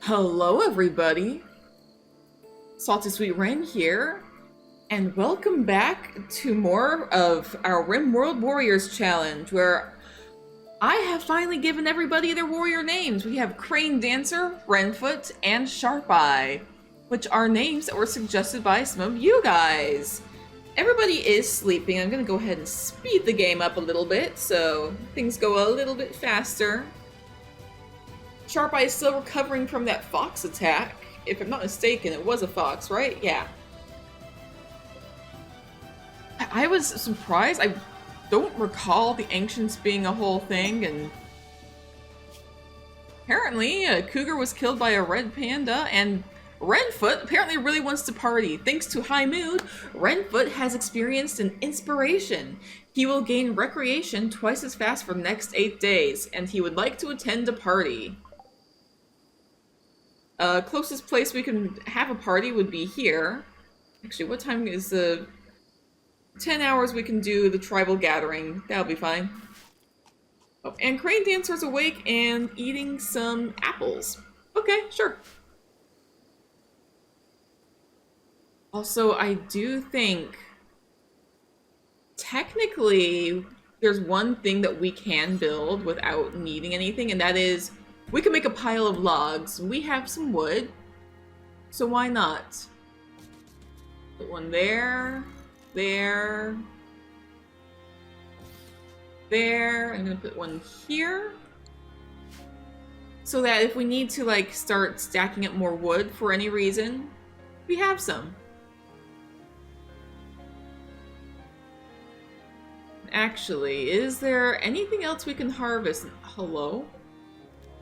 Hello everybody, Salty Sweet Ren here, and welcome back to more of our Rimworld Warriors Challenge, where I have finally given everybody their warrior names. We have Crane Dancer, Renfoot, and Sharp Eye, which are names that were suggested by some of you guys. Everybody is sleeping. I'm gonna go ahead and speed the game up a little bit so things go a little bit faster. Sharp Eye is still recovering from that fox attack. If I'm not mistaken, it was a fox, right? Yeah. I was surprised. I don't recall the ancients being a whole thing, and apparently a cougar was killed by a red panda, and Renfoot apparently really wants to party. Thanks to High Mood, Renfoot has experienced an inspiration. He will gain recreation twice as fast for the next 8 days, and he would like to attend a party. Closest place we can have a party would be here. Actually, what time is the 10 hours we can do the tribal gathering? That'll be fine. Oh, and Crane Dancer's awake and eating some apples. Okay, sure. Also, I do think technically there's one thing that we can build without needing anything, and that is we can make a pile of logs. We have some wood, so why not? Put one there, there, there. I'm gonna put one here, so that if we need to like start stacking up more wood for any reason, we have some. Actually, is there anything else we can harvest? Hello?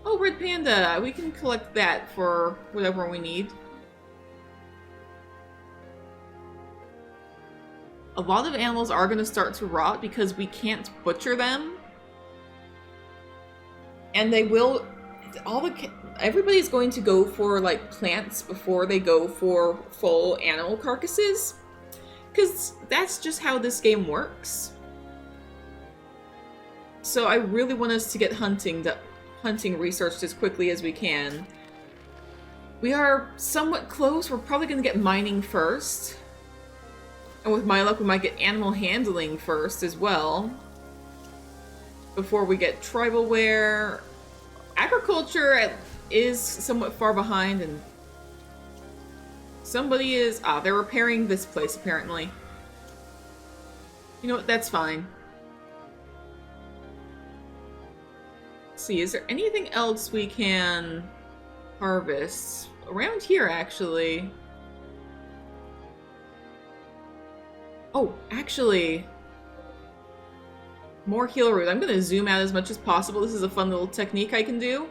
Oh, red panda! We can collect that for whatever we need. A lot of animals are going to start to rot because we can't butcher them. And they will... everybody's going to go for, like, plants before they go for full animal carcasses. Because that's just how this game works. So I really want us to get hunting researched as quickly as we can. We are somewhat close. We're probably going to get mining first. And with my luck, we might get animal handling first as well. Before we get tribal wear. Agriculture is somewhat far behind, and somebody is... they're repairing this place, apparently. You know what? That's fine. See, is there anything else we can harvest around here, actually? Oh, actually, more heal root. I'm gonna zoom out as much as possible. This is a fun little technique I can do.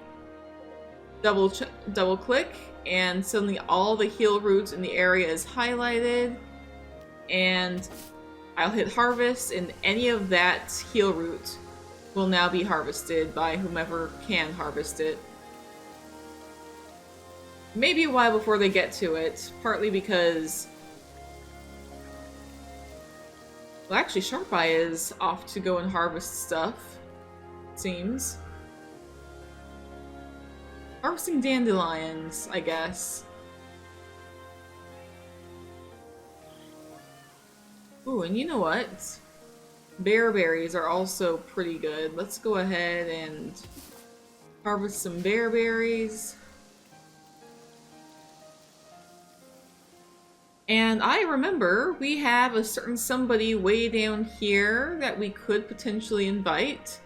Double click, and suddenly all the heal roots in the area is highlighted, and I'll hit harvest, and any of that heal root will now be harvested by whomever can harvest it. Maybe a while before they get to it, partly because... well, actually, Sharp Eye is off to go and harvest stuff, it seems. Harvesting dandelions, I guess. Ooh, and you know what? Bear berries are also pretty good. Let's go ahead and harvest some bear berries. And I remember we have a certain somebody way down here that we could potentially invite.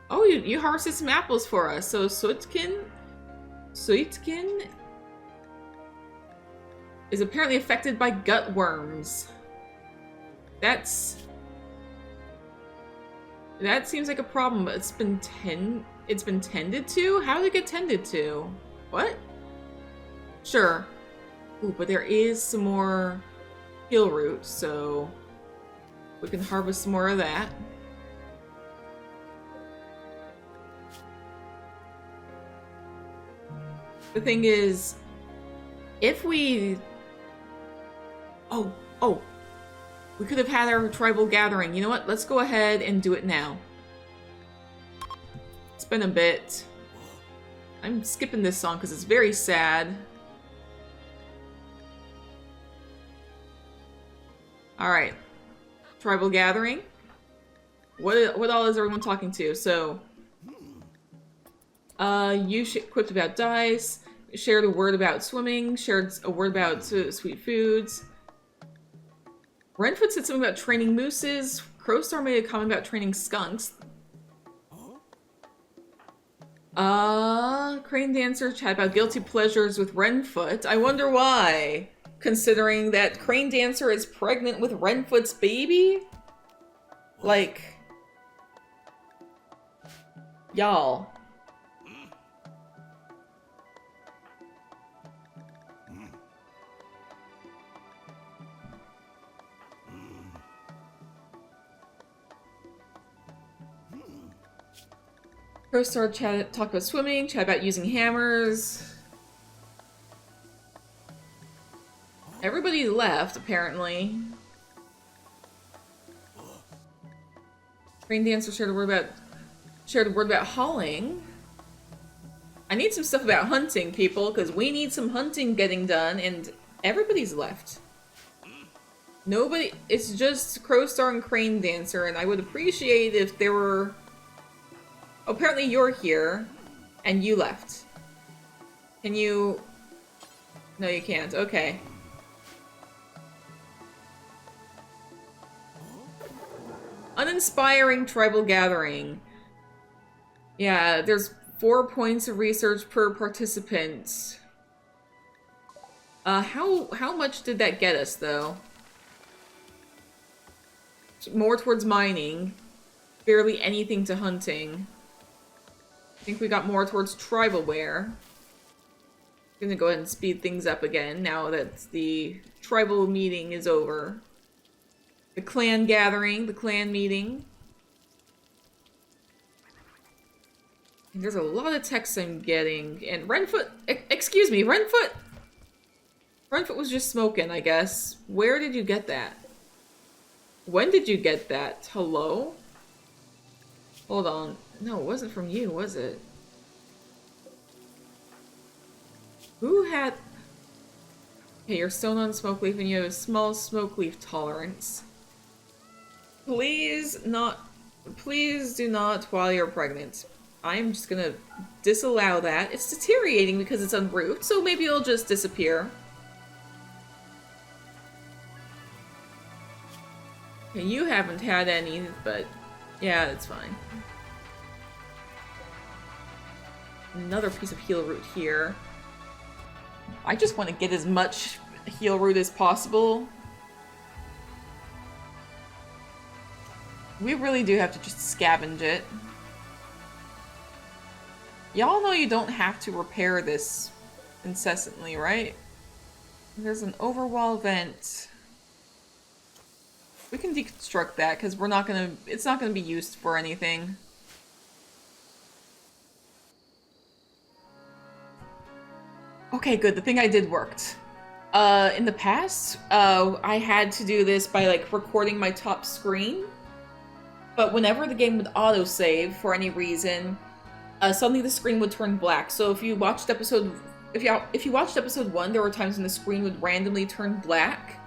Oh, you harvested some apples for us. So Suitkin is apparently affected by gut worms. That seems like a problem, but it's been tended to? How did it get tended to? What? Sure. Ooh, but there is some more heal root, so we can harvest some more of that. The thing is, if we... Oh! We could have had our tribal gathering. You know what? Let's go ahead and do it now. It's been a bit. I'm skipping this song because it's very sad. Alright. Tribal gathering. What all is everyone talking to? So, you quipped about dice, shared a word about swimming, shared a word about sweet foods. Renfoot said something about training mooses. Crowstar made a comment about training skunks. Crane Dancer chat about guilty pleasures with Renfoot. I wonder why, considering that Crane Dancer is pregnant with Renfoot's baby? Like, y'all. Crowstar chat talk about swimming, chat about using hammers. Everybody left, apparently. Crane Dancer shared a word about hauling. I need some stuff about hunting, people, because we need some hunting getting done, and everybody's left. Nobody, it's just Crowstar and Crane Dancer, and I would appreciate if there were... Apparently you're here, and you left. Can you... No, you can't. Okay. Uninspiring tribal gathering. Yeah, there's 4 points of research per participant. How much did that get us, though? More towards mining. Barely anything to hunting. I think we got more towards tribalware. I'm gonna go ahead and speed things up again now that the tribal meeting is over. The clan gathering, the clan meeting. And there's a lot of text I'm getting. And Renfoot, excuse me, Renfoot was just smoking, I guess. Where did you get that? When did you get that? Hello? Hold on. No, it wasn't from you, was it? Who had... Okay, you're stone on smoke leaf and you have a small smoke leaf tolerance. Please do not while you're pregnant. I'm just gonna disallow that. It's deteriorating because it's unroofed, so maybe it'll just disappear. Okay, you haven't had any, but yeah, that's fine. Another piece of heal root here. I just want to get as much heal root as possible. We really do have to just scavenge it. Y'all know you don't have to repair this incessantly, right? There's an overwall vent. We can deconstruct that because it's not gonna be used for anything. Okay, good. The thing I did worked. In the past, I had to do this by like recording my top screen. But whenever the game would autosave for any reason, suddenly the screen would turn black. So if you watched episode 1, there were times when the screen would randomly turn black.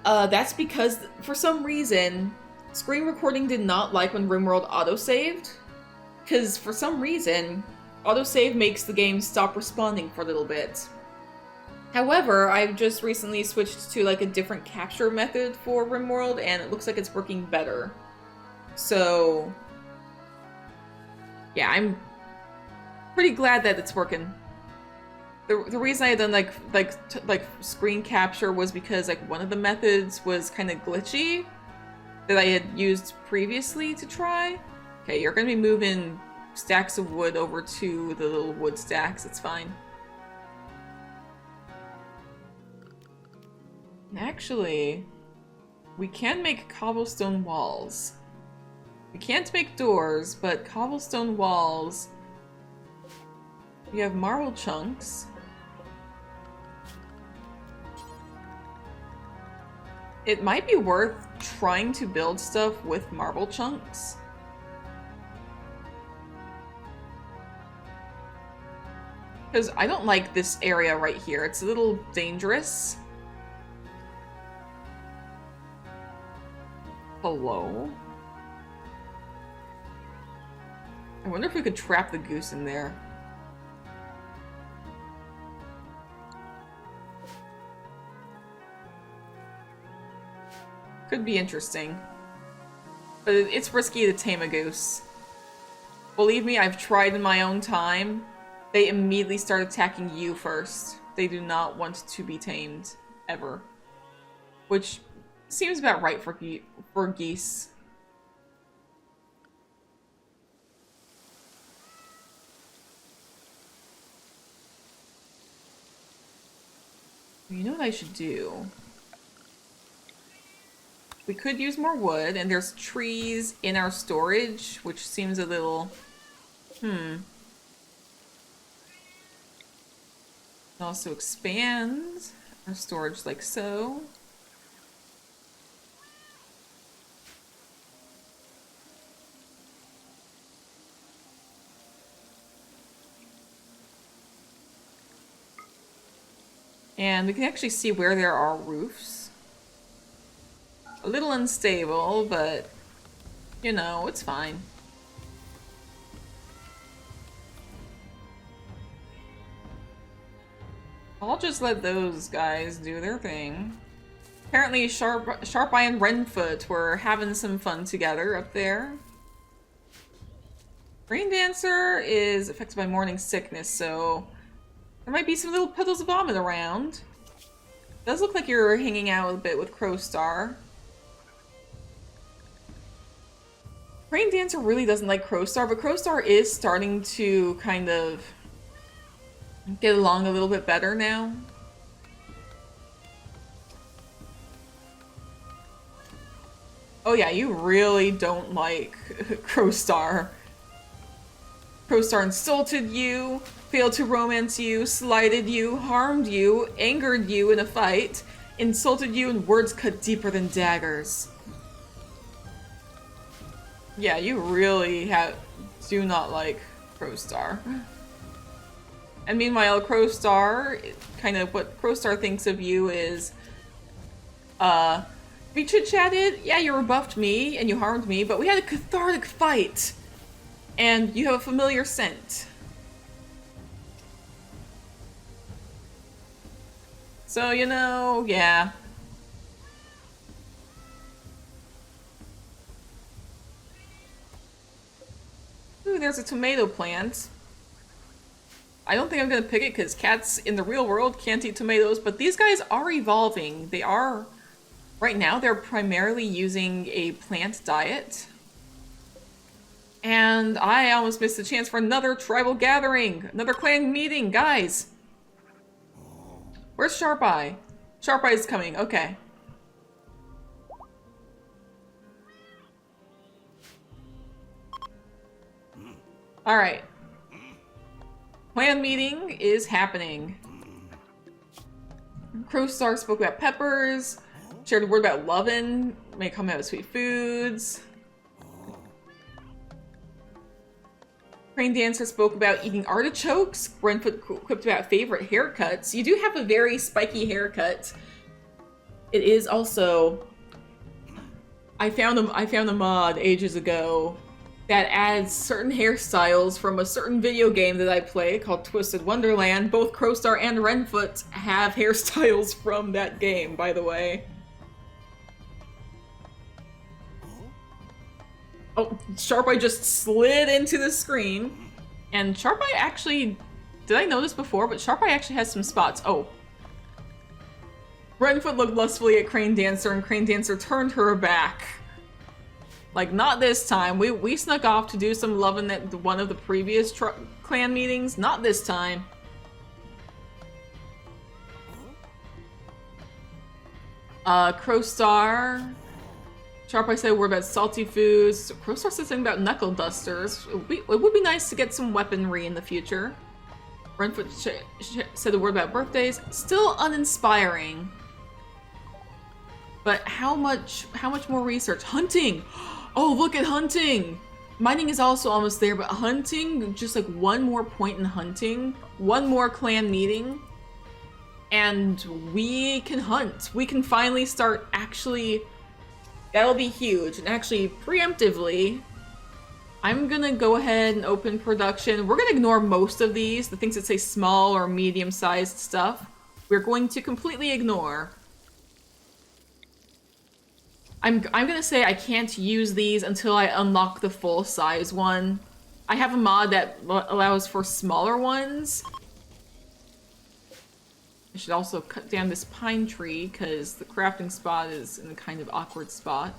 That's because for some reason, screen recording did not like when Rimworld autosaved. Because for some reason, autosave makes the game stop responding for a little bit. However, I've just recently switched to like a different capture method for Rimworld, and it looks like it's working better. So, yeah, I'm pretty glad that it's working. The reason I had done like screen capture was because like one of the methods was kind of glitchy that I had used previously to try. Okay, you're gonna be moving stacks of wood over to the little wood stacks. It's fine. Actually, we can make cobblestone walls. We can't make doors, but cobblestone walls. We have marble chunks. It might be worth trying to build stuff with marble chunks. Because I don't like this area right here. It's a little dangerous. Hello? I wonder if we could trap the goose in there. Could be interesting. But it's risky to tame a goose. Believe me, I've tried in my own time. They immediately start attacking you first. They do not want to be tamed, ever. Which seems about right for geese. You know what I should do? We could use more wood, and there's trees in our storage, which seems a little... Also expand our storage like so. And we can actually see where there are roofs. A little unstable, but you know, it's fine. I'll just let those guys do their thing. Apparently Sharp Eye and Renfoot were having some fun together up there. Rain Dancer is affected by morning sickness, so there might be some little puddles of vomit around. Does look like you're hanging out a bit with Crowstar. Rain Dancer really doesn't like Crowstar, but Crowstar is starting to kind of get along a little bit better now. Oh yeah, you really don't like Crowstar. Crowstar insulted you, failed to romance you, slighted you, harmed you, angered you in a fight, insulted you in words cut deeper than daggers. Yeah, you really do not like Crowstar. And meanwhile, Crowstar, kind of what Crowstar thinks of you is, we chit-chatted, yeah, you rebuffed me and you harmed me, but we had a cathartic fight. And you have a familiar scent. So, you know, yeah. Ooh, there's a tomato plant. I don't think I'm gonna pick it because cats in the real world can't eat tomatoes, but these guys are evolving. They are, right now, they're primarily using a plant diet. And I almost missed the chance for another tribal gathering, another clan meeting, guys. Where's Sharp Eye? Sharp Eye is coming, okay. Alright. Clan meeting is happening. Crowstar spoke about peppers, shared a word about lovin', may come out with sweet foods. Rain Dancer spoke about eating artichokes. Renfoot quipped about favorite haircuts. You do have a very spiky haircut. It is also... I found a mod ages ago that adds certain hairstyles from a certain video game that I play called Twisted Wonderland. Both Crowstar and Renfoot have hairstyles from that game, by the way. Oh, Sharp Eye just slid into the screen. And Sharp Eye actually... Did I know this before? But Sharp Eye actually has some spots. Oh. Renfoot looked lustfully at Crane Dancer, and Crane Dancer turned her back. Like, not this time. We snuck off to do some loving at one of the previous clan meetings. Not this time. Crowstar... Sharp Eye said a word about salty foods. Crowstar said something about knuckle dusters. It would be nice to get some weaponry in the future. Renfoot said a word about birthdays. Still uninspiring. But how much more research? Hunting! Oh, look at hunting! Mining is also almost there, but hunting, just like one more point in hunting, one more clan meeting, and we can hunt. We can finally start actually, that'll be huge. And actually, preemptively, I'm gonna go ahead and open production. We're gonna ignore most of these, the things that say small or medium-sized stuff. We're going to completely ignore. I'm gonna say I can't use these until I unlock the full-size one. I have a mod that allows for smaller ones. I should also cut down this pine tree, because the crafting spot is in a kind of awkward spot.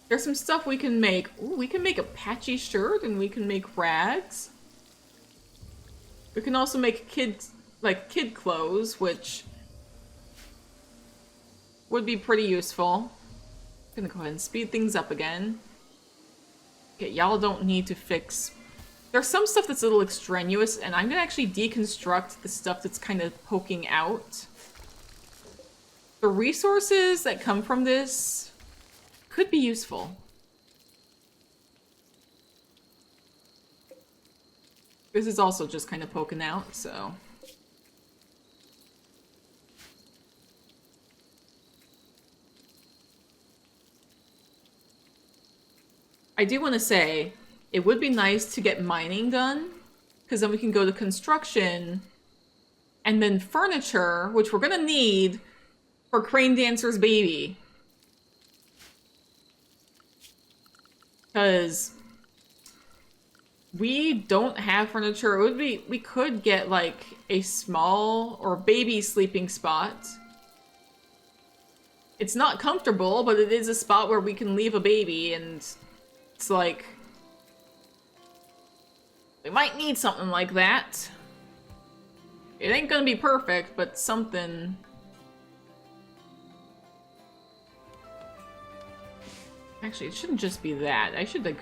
There's some stuff we can make. Ooh, we can make a patchy shirt, and we can make rags. We can also make kid clothes, which would be pretty useful. I'm gonna go ahead and speed things up again. Okay, y'all don't need to fix... There's some stuff that's a little extraneous, and I'm gonna actually deconstruct the stuff that's kind of poking out. The resources that come from this could be useful. This is also just kind of poking out, so... I do want to say, it would be nice to get mining done, because then we can go to construction, and then furniture, which we're gonna need for Crane Dancer's baby. Because we don't have furniture. It would be, we could get like a small or baby sleeping spot. It's not comfortable, but it is a spot where we can leave a baby, and it's like, we might need something like that. It ain't gonna be perfect, but something. Actually, it shouldn't just be that. I should, like,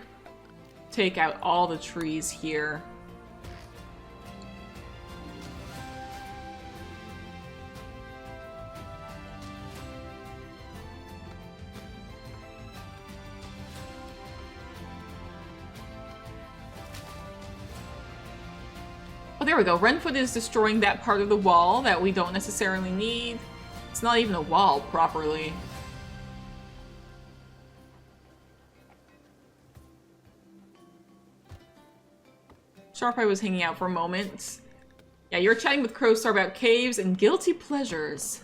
take out all the trees here. Oh, there we go. Renfoot is destroying that part of the wall that we don't necessarily need. It's not even a wall properly. Sharpeye was hanging out for a moment. Yeah, you're chatting with Crowstar about caves and guilty pleasures.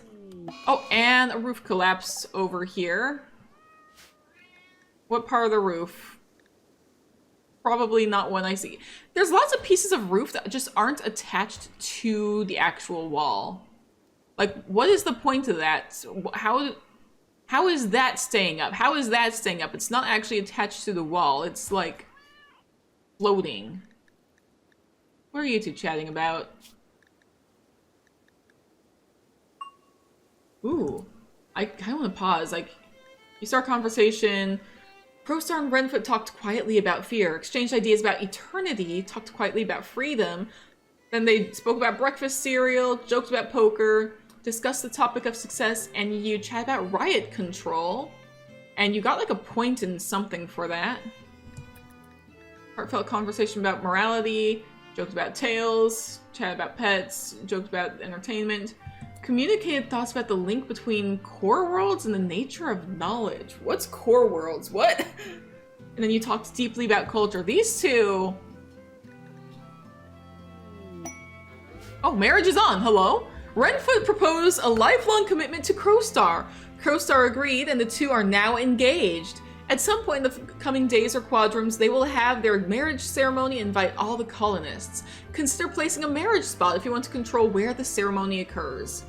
Oh, and a roof collapsed over here. What part of the roof? Probably not one I see. There's lots of pieces of roof that just aren't attached to the actual wall. Like, what is the point of that? How is that staying up? How is that staying up? It's not actually attached to the wall. It's like floating. What are you two chatting about? Ooh, I kind of want to pause. Like, you start a conversation. Crowstar and Renfoot talked quietly about fear, exchanged ideas about eternity, talked quietly about freedom. Then they spoke about breakfast cereal, joked about poker, discussed the topic of success, and you chat about riot control. And you got like a point in something for that. Heartfelt conversation about morality, joked about tales, chat about pets, joked about entertainment. Communicated thoughts about the link between core worlds and the nature of knowledge. What's core worlds? What? And then you talked deeply about culture. These two... Oh, marriage is on. Hello? Renfoot proposed a lifelong commitment to Crowstar. Crowstar agreed, and the two are now engaged. At some point in the coming days or quadrums, they will have their marriage ceremony and invite all the colonists. Consider placing a marriage spot if you want to control where the ceremony occurs.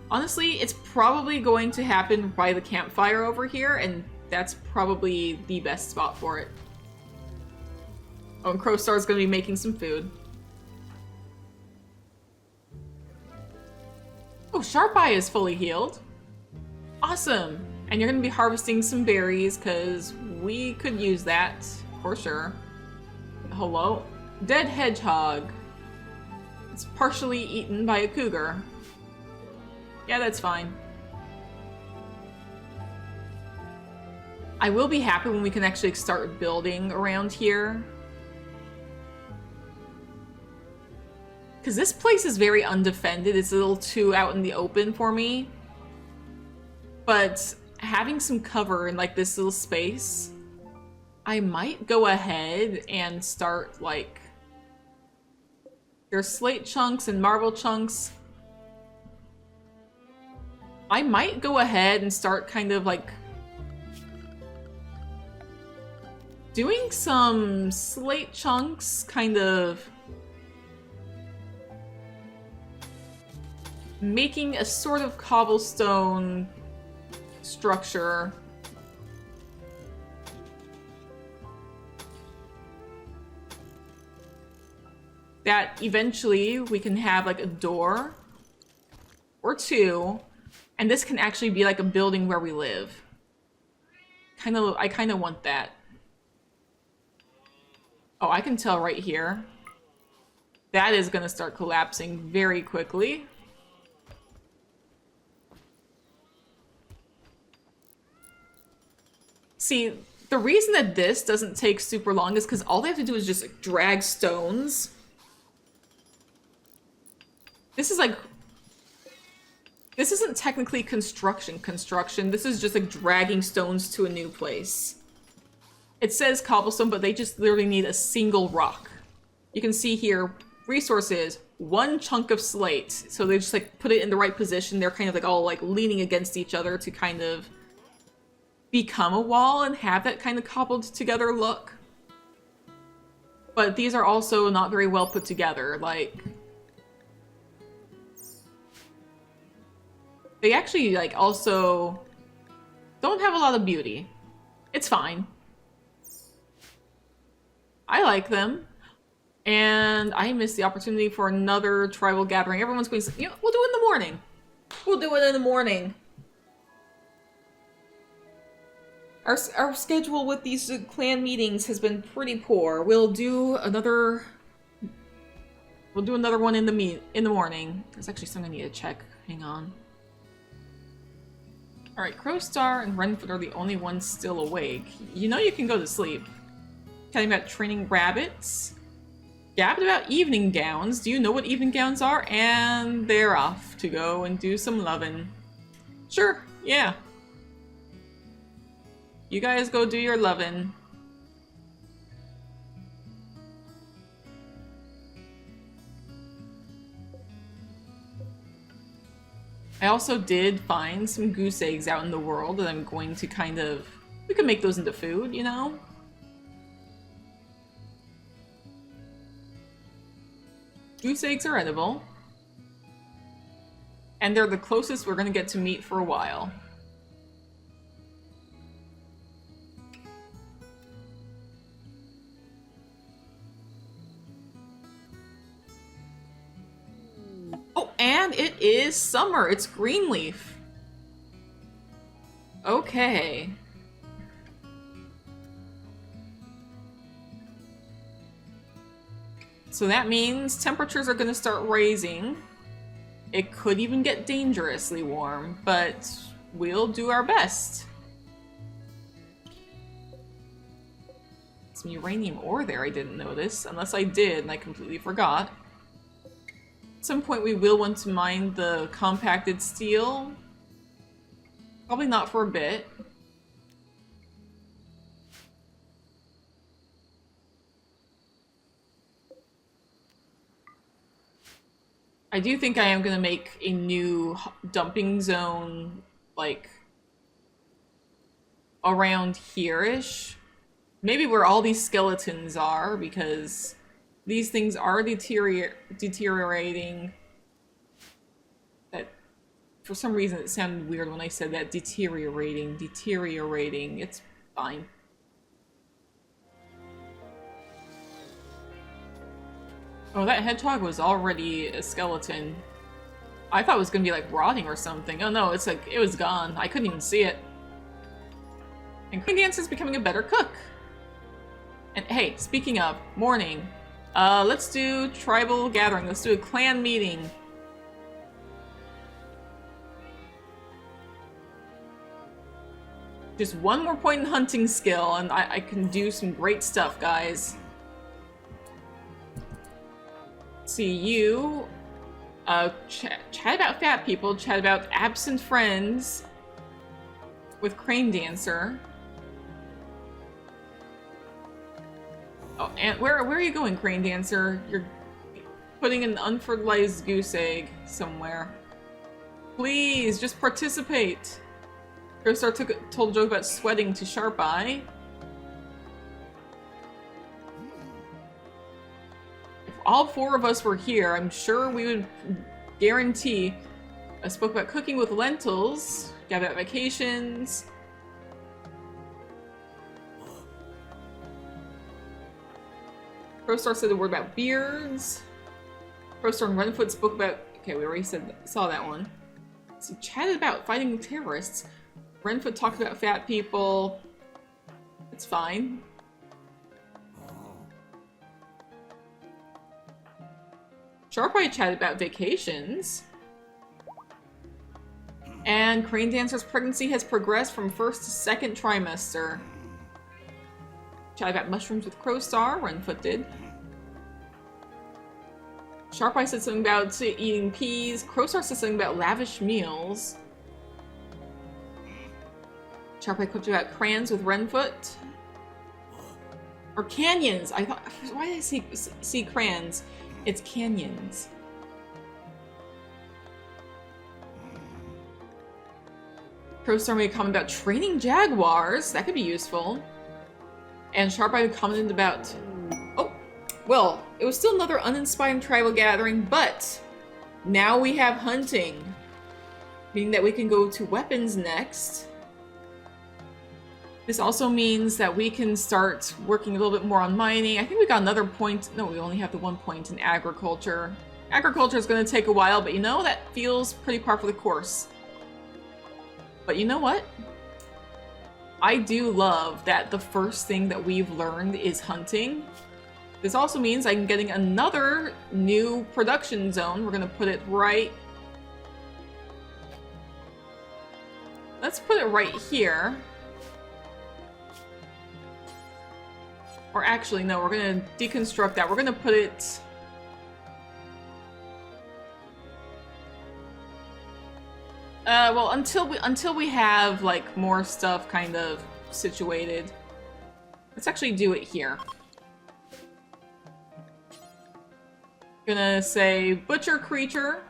Honestly, it's probably going to happen by the campfire over here, and that's probably the best spot for it. Oh, and Crowstar's gonna be making some food. Oh, Sharpeye is fully healed. Awesome! And you're gonna be harvesting some berries, because we could use that, for sure. Hello? Dead hedgehog. It's partially eaten by a cougar. Yeah, that's fine. I will be happy when we can actually start building around here. Because this place is very undefended. It's a little too out in the open for me. But having some cover in like this little space, I might go ahead and start like... There's slate chunks and marble chunks. I might go ahead and start kind of like doing some slate chunks, kind of making a sort of cobblestone structure. That eventually we can have like a door or two, and this can actually be like a building where we live. I kind of want that. Oh, I can tell right here. That is gonna start collapsing very quickly. See, the reason that this doesn't take super long is because all they have to do is just like, drag stones. This is like... This isn't technically construction. This is just like dragging stones to a new place. It says cobblestone, but they just literally need a single rock. You can see here, resources, 1 chunk of slate. So they just like put it in the right position. They're kind of like all like leaning against each other to kind of become a wall and have that kind of cobbled together look. But these are also not very well put together. Like, they actually like also don't have a lot of beauty. It's fine. I like them. And I missed the opportunity for another tribal gathering. Everyone's going to say, you know, we'll do it in the morning. We'll do it in the morning. Our schedule with these clan meetings has been pretty poor. We'll do another one in the morning. There's actually something I need to check. Hang on. Alright, Crowstar and Renfoot are the only ones still awake. You know you can go to sleep. Telling about training rabbits. Gabbed about evening gowns. Do you know what evening gowns are? And they're off to go and do some lovin'. Sure, yeah. You guys go do your lovin'. I also did find some goose eggs out in the world that I'm going to kind of... We could make those into food, you know? Goose eggs are edible. And they're the closest we're gonna get to meat for a while. Oh, and it is summer. It's Greenleaf. Okay. So that means temperatures are going to start rising. It could even get dangerously warm, but we'll do our best. Some uranium ore there I didn't notice, unless I did and I completely forgot. At some point we will want to mine the compacted steel. Probably not for a bit. I do think I am going to make a new dumping zone, like, around here-ish. Maybe where all these skeletons are, because these things are deteriorating. That, for some reason, it sounded weird when I said that. Deteriorating. It's fine. Oh, that hedgehog was already a skeleton. I thought it was gonna be like rotting or something. Oh no, it's like, it was gone. I couldn't even see it. And Queen Dance is becoming a better cook. And hey, speaking of, morning. Let's do tribal gathering. Let's do a clan meeting. Just one more point in hunting skill, and I can do some great stuff, guys. See you. Chat about fat people, chat about absent friends with Crane Dancer. Oh, and where are you going, Crane Dancer? You're putting an unfertilized goose egg somewhere. Please, just participate. Firestar told a joke about sweating to Sharp Eye. If all four of us were here, I'm sure we would guarantee. I spoke about cooking with lentils, got about vacations. Firestar said the word about beards. Firestar and Renfoot spoke about... Okay, we already saw that one. So chatted about fighting terrorists. Renfoot talked about fat people. It's fine. Sharpeye chatted about vacations. And Crane Dancer's pregnancy has progressed from first to second trimester. Chatted about mushrooms with Crowstar, Renfoot did. Sharpeye said something about eating peas. Crowstar said something about lavish meals. Sharpeye talked about crayons with Renfoot. Or canyons. I thought... Why did I see crayons? It's canyons. Crowstar made a comment about training jaguars. That could be useful. And Sharpeye commented about... Oh, well, it was still another uninspiring tribal gathering, but now we have hunting. Meaning that we can go to weapons next. This also means that we can start working a little bit more on mining. I think we got another point. No, we only have the 1 point in agriculture. Agriculture is going to take a while, but you know, that feels pretty par for the course. But you know what? I do love that the first thing that we've learned is hunting. This also means I'm getting another new production zone. We're going to put it right... Let's put it right here. Or actually, no, we're going to deconstruct that. We're going to put it... well, until we have, like, more stuff kind of situated. Let's actually do it here. Gonna say butcher creature.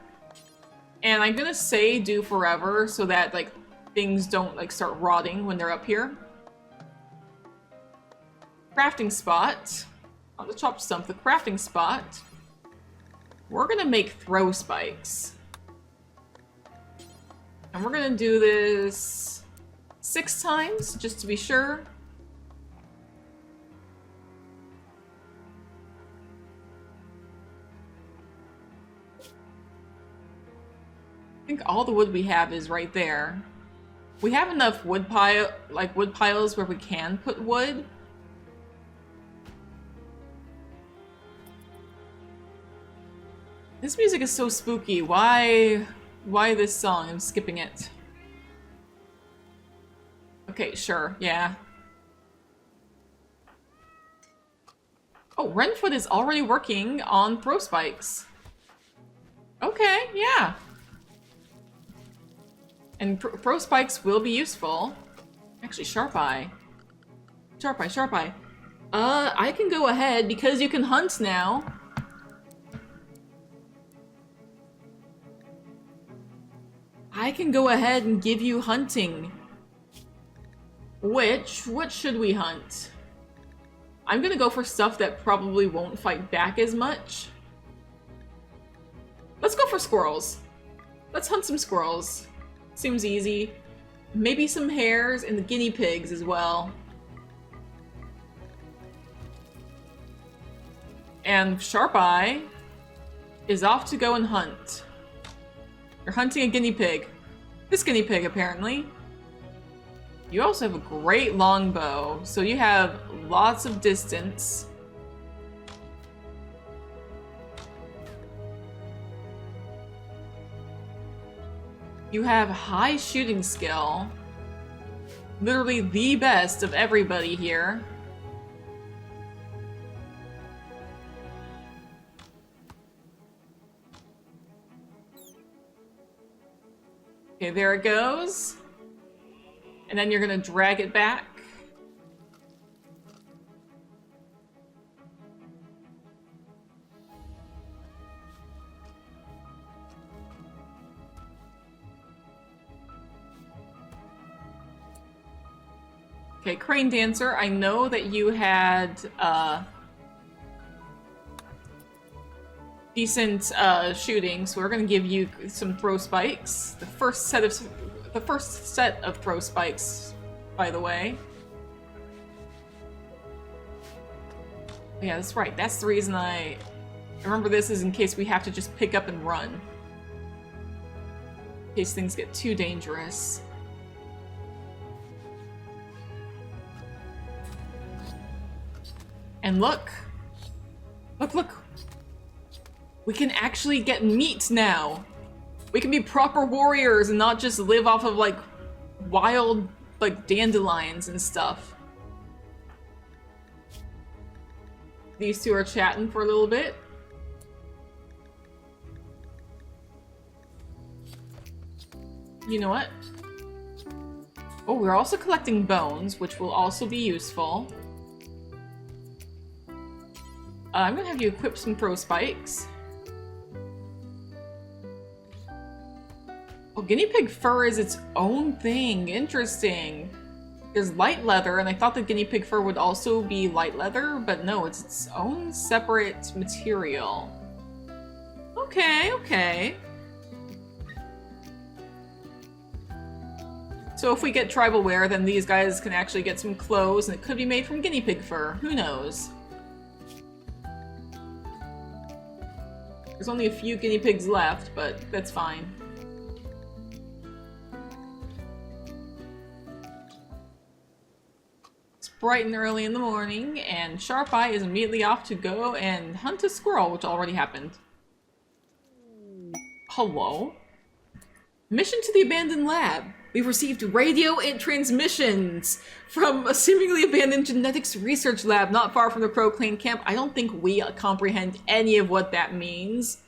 And I'm gonna say do forever so that, like, things don't, like, start rotting when they're up here. Crafting spot. On the chop stump, the crafting spot. We're gonna make throw spikes. And we're gonna do this 6 times, just to be sure. I think all the wood we have is right there. We have enough wood piles where we can put wood. This music is so spooky. Why this song? I'm skipping it. Okay, sure, yeah. Oh, Renfoot is already working on throw spikes. Okay, yeah. And throw spikes will be useful. Actually, Sharp Eye. Sharp Eye, Sharp Eye. I can go ahead because you can hunt now. I can go ahead and give you hunting. What should we hunt? I'm gonna go for stuff that probably won't fight back as much. Let's go for squirrels. Let's hunt some squirrels. Seems easy. Maybe some hares and the guinea pigs as well. And Sharp Eye is off to go and hunt. You're hunting a guinea pig. This guinea pig, apparently. You also have a great longbow, so you have lots of distance. You have high shooting skill. Literally the best of everybody here. Okay, there it goes. And then you're gonna drag it back. Okay, Crane Dancer, I know that you had decent shooting, so we're gonna give you some throw spikes. The first set of throw spikes, by the way. Yeah, that's right. That's the reason I remember this is in case we have to just pick up and run. In case things get too dangerous. And look! Look, look! We can actually get meat now! We can be proper warriors and not just live off of, like, wild, like, dandelions and stuff. These two are chatting for a little bit. You know what? Oh, we're also collecting bones, which will also be useful. I'm gonna have you equip some throw spikes. Oh, guinea pig fur is its own thing. Interesting. There's light leather, and I thought that guinea pig fur would also be light leather, but no, it's its own separate material. Okay, okay. So if we get tribal wear, then these guys can actually get some clothes, and it could be made from guinea pig fur. Who knows? There's only a few guinea pigs left, but that's fine. It's bright and early in the morning, and Sharp Eye is immediately off to go and hunt a squirrel, which already happened. Hello? Mission to the abandoned lab. We've received radio and transmissions from a seemingly abandoned genetics research lab not far from the Crow Clan camp. I don't think we comprehend any of what that means.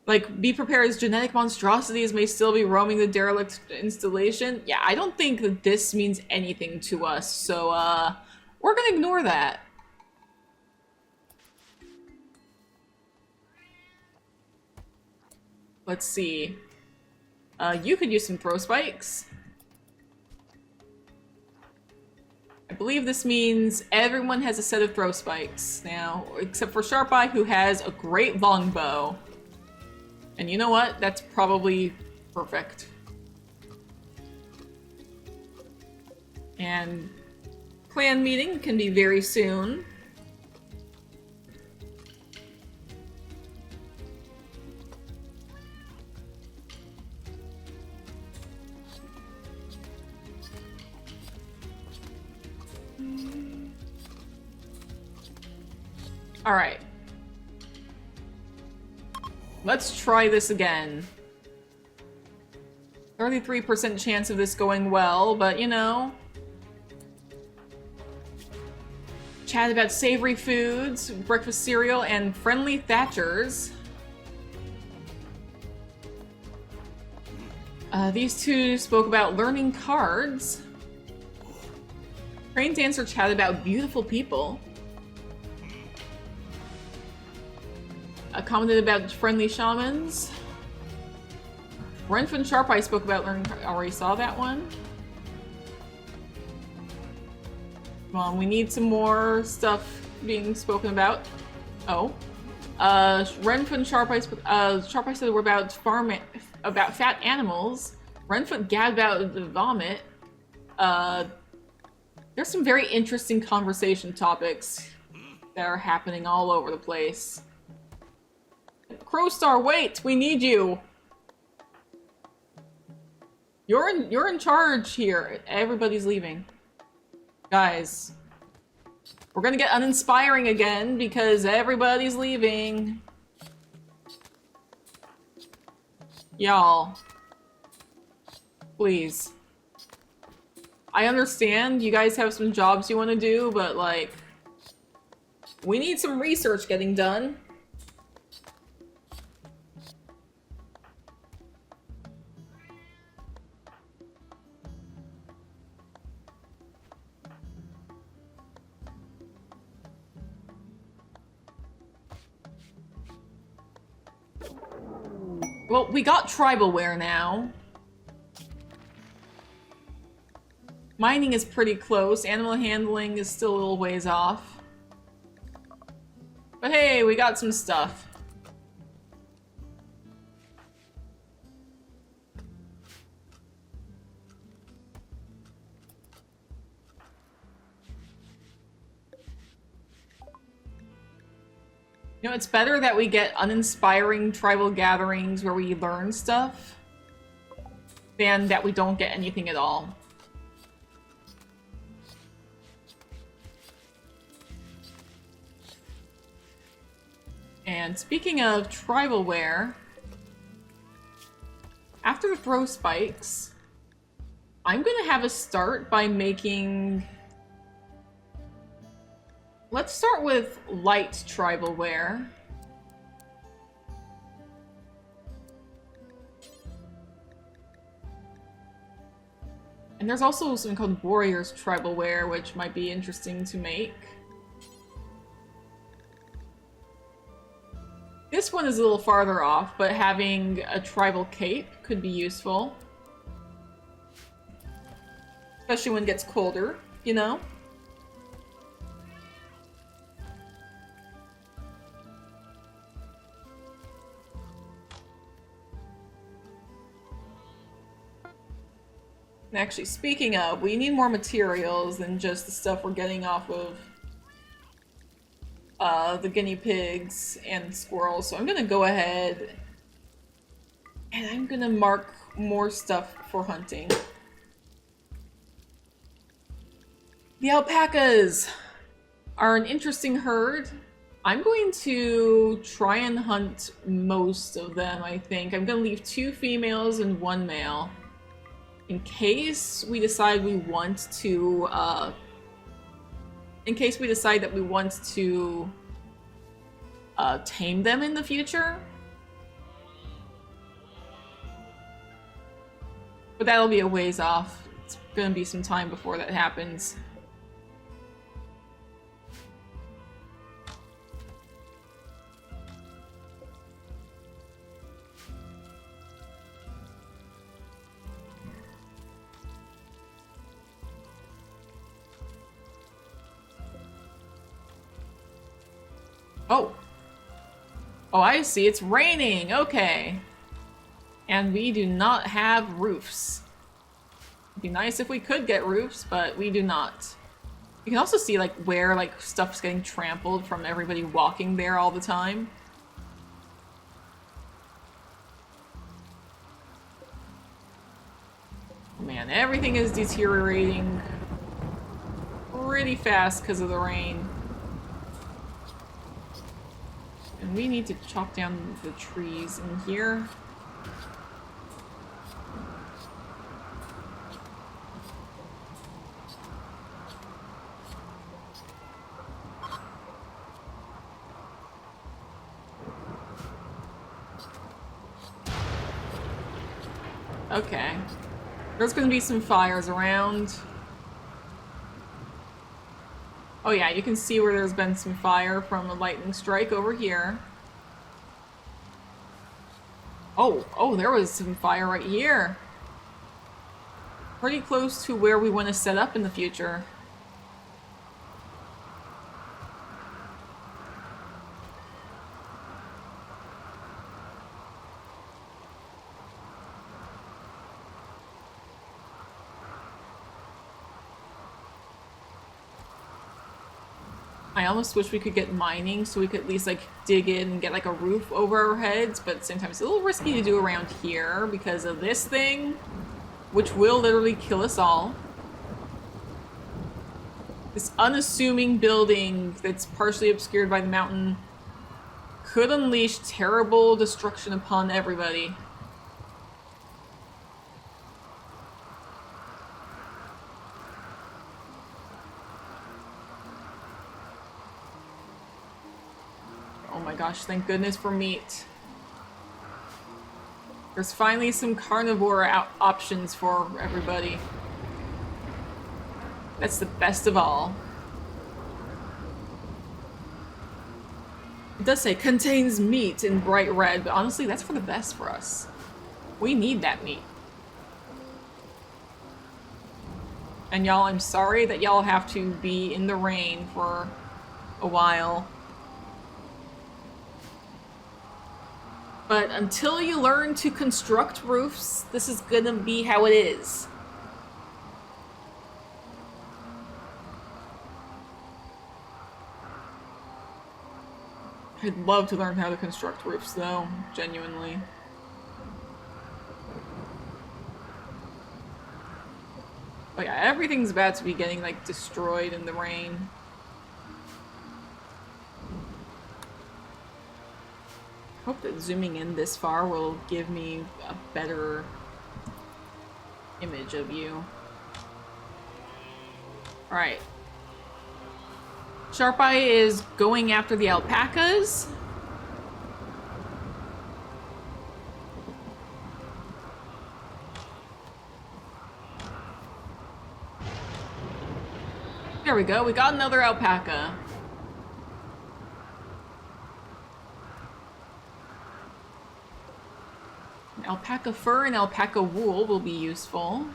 Like, be prepared as genetic monstrosities may still be roaming the derelict installation. Yeah, I don't think that this means anything to us, so, we're gonna ignore that. Let's see. You could use some throw spikes. I believe this means everyone has a set of throw spikes now, except for Sharp Eye, who has a great longbow. And you know what? That's probably perfect. And clan meeting can be very soon. All right. Let's try this again. 33% chance of this going well, but you know. Chat about savory foods, breakfast cereal, and friendly Thatchers. These two spoke about learning cards. Crane Dancer chatted about beautiful people. Commented about friendly shamans. Renf and Sharp Eye spoke about learning. Already saw that one. Well, we need some more stuff being spoken about. Oh, Renf and Sharp Eye. Sharp Eye said we're about about fat animals. Renf gabbed about the vomit. There's some very interesting conversation topics that are happening all over the place. Crowstar, wait! We need you! You're in charge here. Everybody's leaving. Guys. We're gonna get uninspiring again because everybody's leaving. Y'all. Please. I understand you guys have some jobs you want to do, but like, we need some research getting done. Well, we got tribalware now. Mining is pretty close. Animal handling is still a little ways off. But hey, we got some stuff. You know, it's better that we get uninspiring tribal gatherings where we learn stuff than that we don't get anything at all. And speaking of tribalware, after the throw spikes, I'm gonna have us start by making... Let's start with light tribalware. And there's also something called warriors tribalware, which might be interesting to make. This one is a little farther off, but having a tribal cape could be useful. Especially when it gets colder, you know? And actually, speaking of, we need more materials than just the stuff we're getting off of the guinea pigs and squirrels. So I'm gonna go ahead and I'm gonna mark more stuff for hunting. The alpacas are an interesting herd. I'm going to try and hunt most of them, I think. I'm gonna leave 2 females and 1 male. In case we decide we want to, in case we decide that we want to tame them in the future. But that'll be a ways off. It's gonna be some time before that happens. Oh. Oh, I see. It's raining. Okay. And we do not have roofs. It'd be nice if we could get roofs, but we do not. You can also see, like, where, like, stuff's getting trampled from everybody walking there all the time. Oh, man, everything is deteriorating pretty fast because of the rain. And we need to chop down the trees in here. Okay. There's gonna be some fires around. Oh yeah, you can see where there's been some fire from a lightning strike over here. Oh, there was some fire right here. Pretty close to where we want to set up in the future. I almost wish we could get mining so we could at least like dig in and get like a roof over our heads, but at the same time it's a little risky to do around here because of this thing, which will literally kill us all. This unassuming building that's partially obscured by the mountain could unleash terrible destruction upon everybody. gosh, thank goodness for meat. There's finally some carnivore options for everybody. That's the best of all. It does say contains meat in bright red, but honestly, that's for the best for us. We need that meat. And y'all, I'm sorry that y'all have to be in the rain for a while. But until you learn to construct roofs, this is gonna be how it is. I'd love to learn how to construct roofs, though, genuinely. But yeah, everything's about to be getting, like, destroyed in the rain. I hope that zooming in this far will give me a better image of you. Alright. Sharp Eye is going after the alpacas. There we go, we got another alpaca. Alpaca fur and alpaca wool will be useful.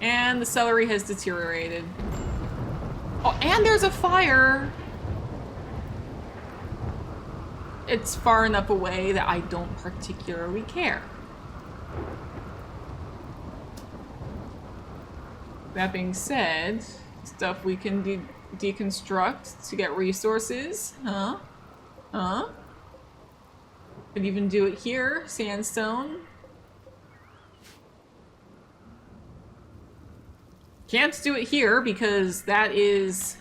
And the celery has deteriorated. Oh, and there's a fire! It's far enough away that I don't particularly care. That being said, stuff we can deconstruct to get resources. Huh? Huh? Could even do it here. Sandstone. Can't do it here because that is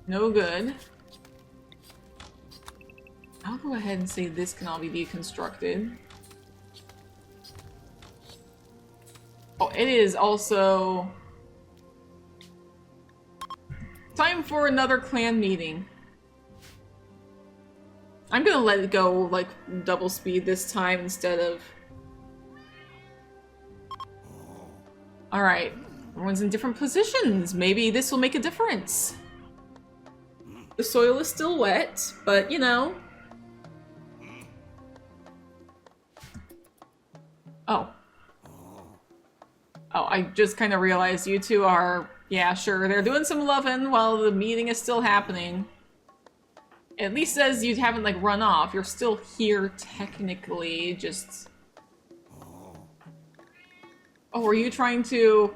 no good. I'll go ahead and say this can all be deconstructed. Oh, it is also time for another clan meeting. I'm gonna let it go, like, double speed this time instead of... Alright. Everyone's in different positions. Maybe this will make a difference. The soil is still wet, but, you know. Oh. Oh, I just kind of realized you two are... Yeah, sure, they're doing some loving while the meeting is still happening. At least says you haven't, like, run off. You're still here, technically, just... Oh, were you trying to...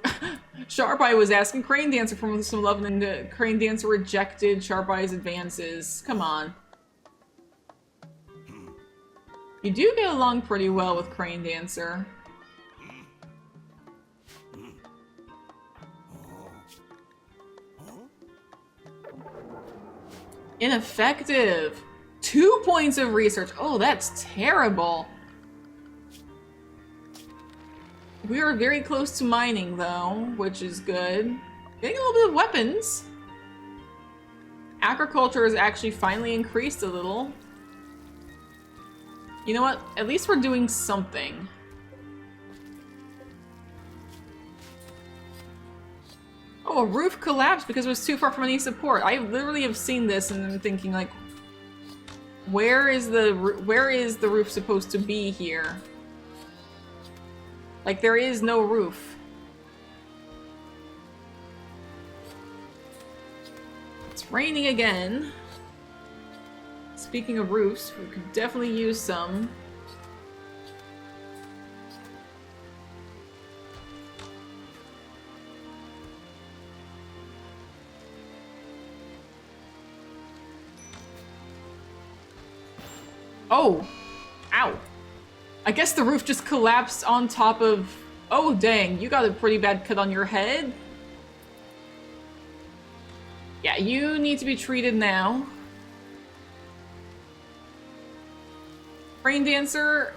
Sharp Eye was asking Crane Dancer for some love, and then Crane Dancer rejected Sharp Eye's advances. Come on. You do get along pretty well with Crane Dancer. Ineffective! 2 points of research. Oh, that's terrible. We are very close to mining, though, which is good. Getting a little bit of weapons. Agriculture has actually finally increased a little. You know what? At least we're doing something. Oh, a roof collapsed because it was too far from any support. I literally have seen this and I'm thinking, like, where is the roof supposed to be here? Like, there is no roof. It's raining again. Speaking of roofs, we could definitely use some. Oh! Ow! I guess the roof just collapsed on top of... Oh, dang, you got a pretty bad cut on your head. Yeah, you need to be treated now. Crane Dancer,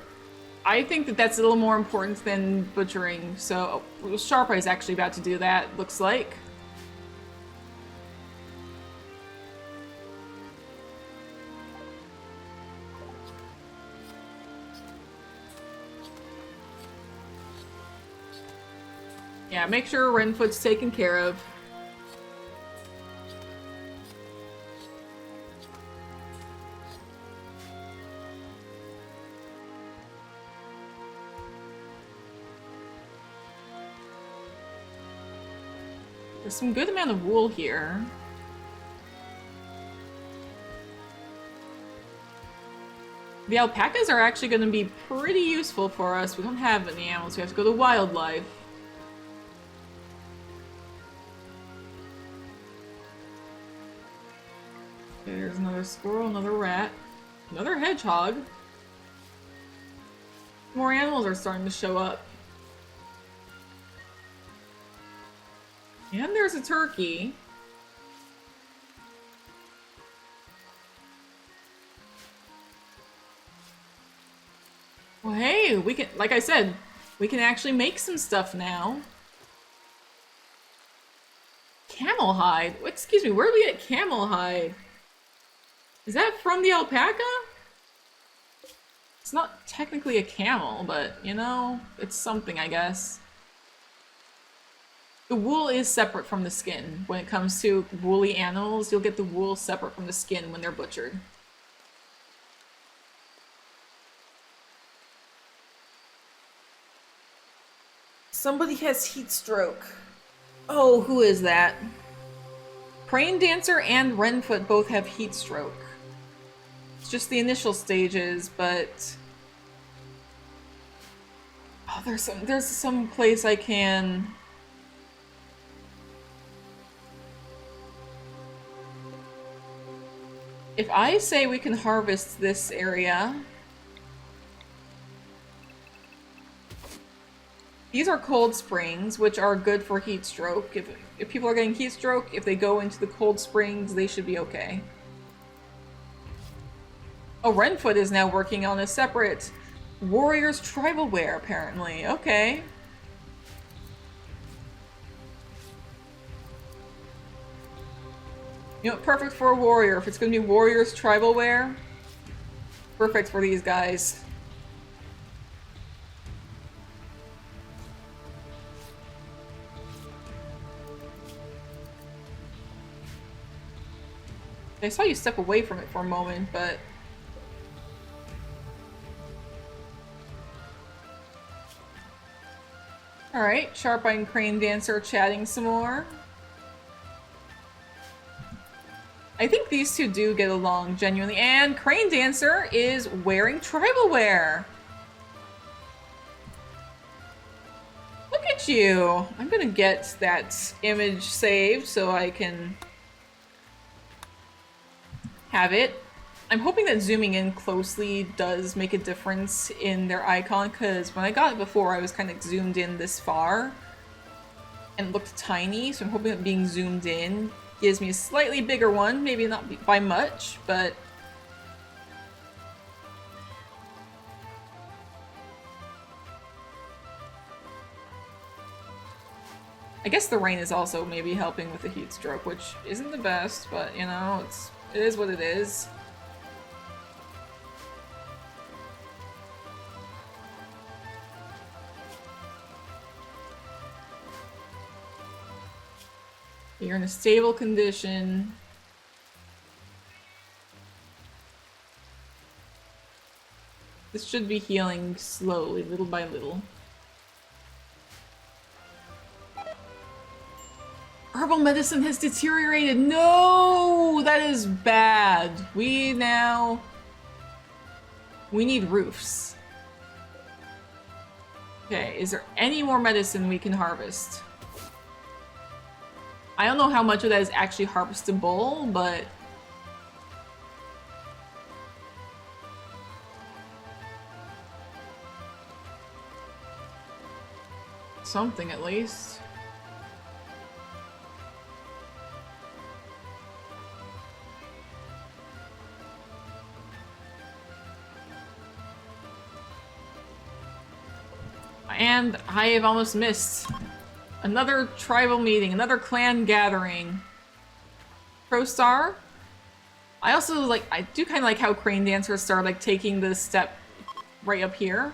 I think that that's a little more important than butchering. So Sharp is actually about to do that, looks like. Yeah, make sure Renfoot's taken care of. There's some good amount of wool here. The alpacas are actually going to be pretty useful for us. We don't have any animals. We have to go to wildlife. There's another squirrel, another rat, another hedgehog. More animals are starting to show up. And there's a turkey. Well, hey, we can, like I said, we can actually make some stuff now. Camel hide? Excuse me, where do we get camel hide? Is that from the alpaca? It's not technically a camel, but, you know, it's something, I guess. The wool is separate from the skin. When it comes to woolly animals, you'll get the wool separate from the skin when they're butchered. Somebody has heat stroke. Oh, who is that? Crane Dancer and Renfoot both have heat stroke. It's just the initial stages, but... Oh, there's some place I can... If I say we can harvest this area... These are cold springs, which are good for heat stroke. If people are getting heat stroke, if they go into the cold springs, they should be okay. Oh, Renfoot is now working on a separate warrior's tribal wear, apparently. Okay. You know, perfect for a warrior. If it's gonna be warrior's tribal wear, perfect for these guys. I saw you step away from it for a moment, but... Alright, Sharp-Eye and Crane Dancer chatting some more. I think these two do get along genuinely, and Crane Dancer is wearing tribal wear! Look at you! I'm gonna get that image saved so I can... have it. I'm hoping that zooming in closely does make a difference in their icon, because when I got it before, I was kind of zoomed in this far and it looked tiny, so I'm hoping that being zoomed in gives me a slightly bigger one, maybe not by much, but... I guess the rain is also maybe helping with the heat stroke, which isn't the best, but you know, it is what it is. You're in a stable condition. This should be healing slowly, little by little. Herbal medicine has deteriorated. No! That is bad. We need roofs. Okay, is there any more medicine we can harvest? I don't know how much of that is actually harvestable, but... something at least. And I have almost missed another tribal meeting, another clan gathering. Firestar. I also like, I do kind of like how Crane Dancers start like taking the step right up here.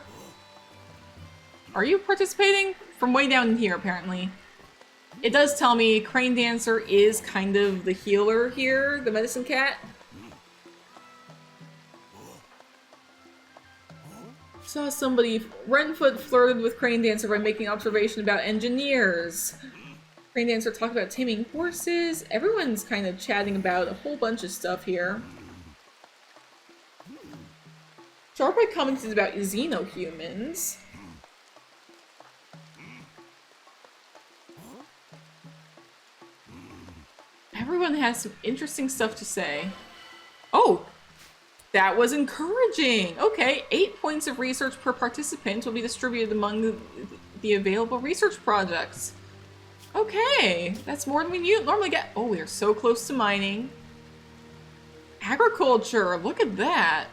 Are you participating? From way down here, apparently. It does tell me Crane Dancer is kind of the healer here, the medicine cat. Saw somebody, Renfoot flirted with Crane Dancer by making observation about engineers. Crane Dancer talked about taming horses. Everyone's kind of chatting about a whole bunch of stuff here. Sharpeye commented about xenohumans. Everyone has some interesting stuff to say. Oh! That was encouraging! Okay, 8 points of research per participant will be distributed among the available research projects. Okay, that's more than we normally get. Oh, we are so close to mining. Agriculture, look at that.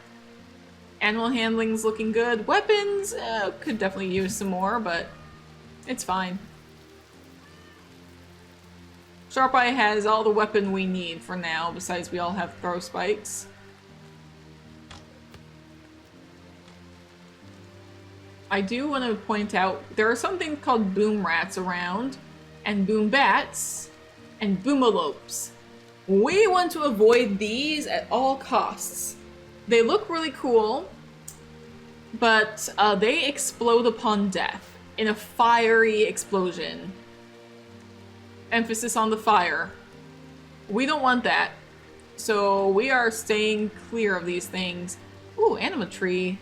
Animal handling's looking good. Weapons, could definitely use some more, but it's fine. Sharpeye has all the weapon we need for now, besides we all have throw spikes. I do want to point out, there are some things called boom rats around, and boom bats, and boomalopes. We want to avoid these at all costs. They look really cool, but they explode upon death in a fiery explosion. Emphasis on the fire. We don't want that. So we are staying clear of these things. Ooh, anima tree.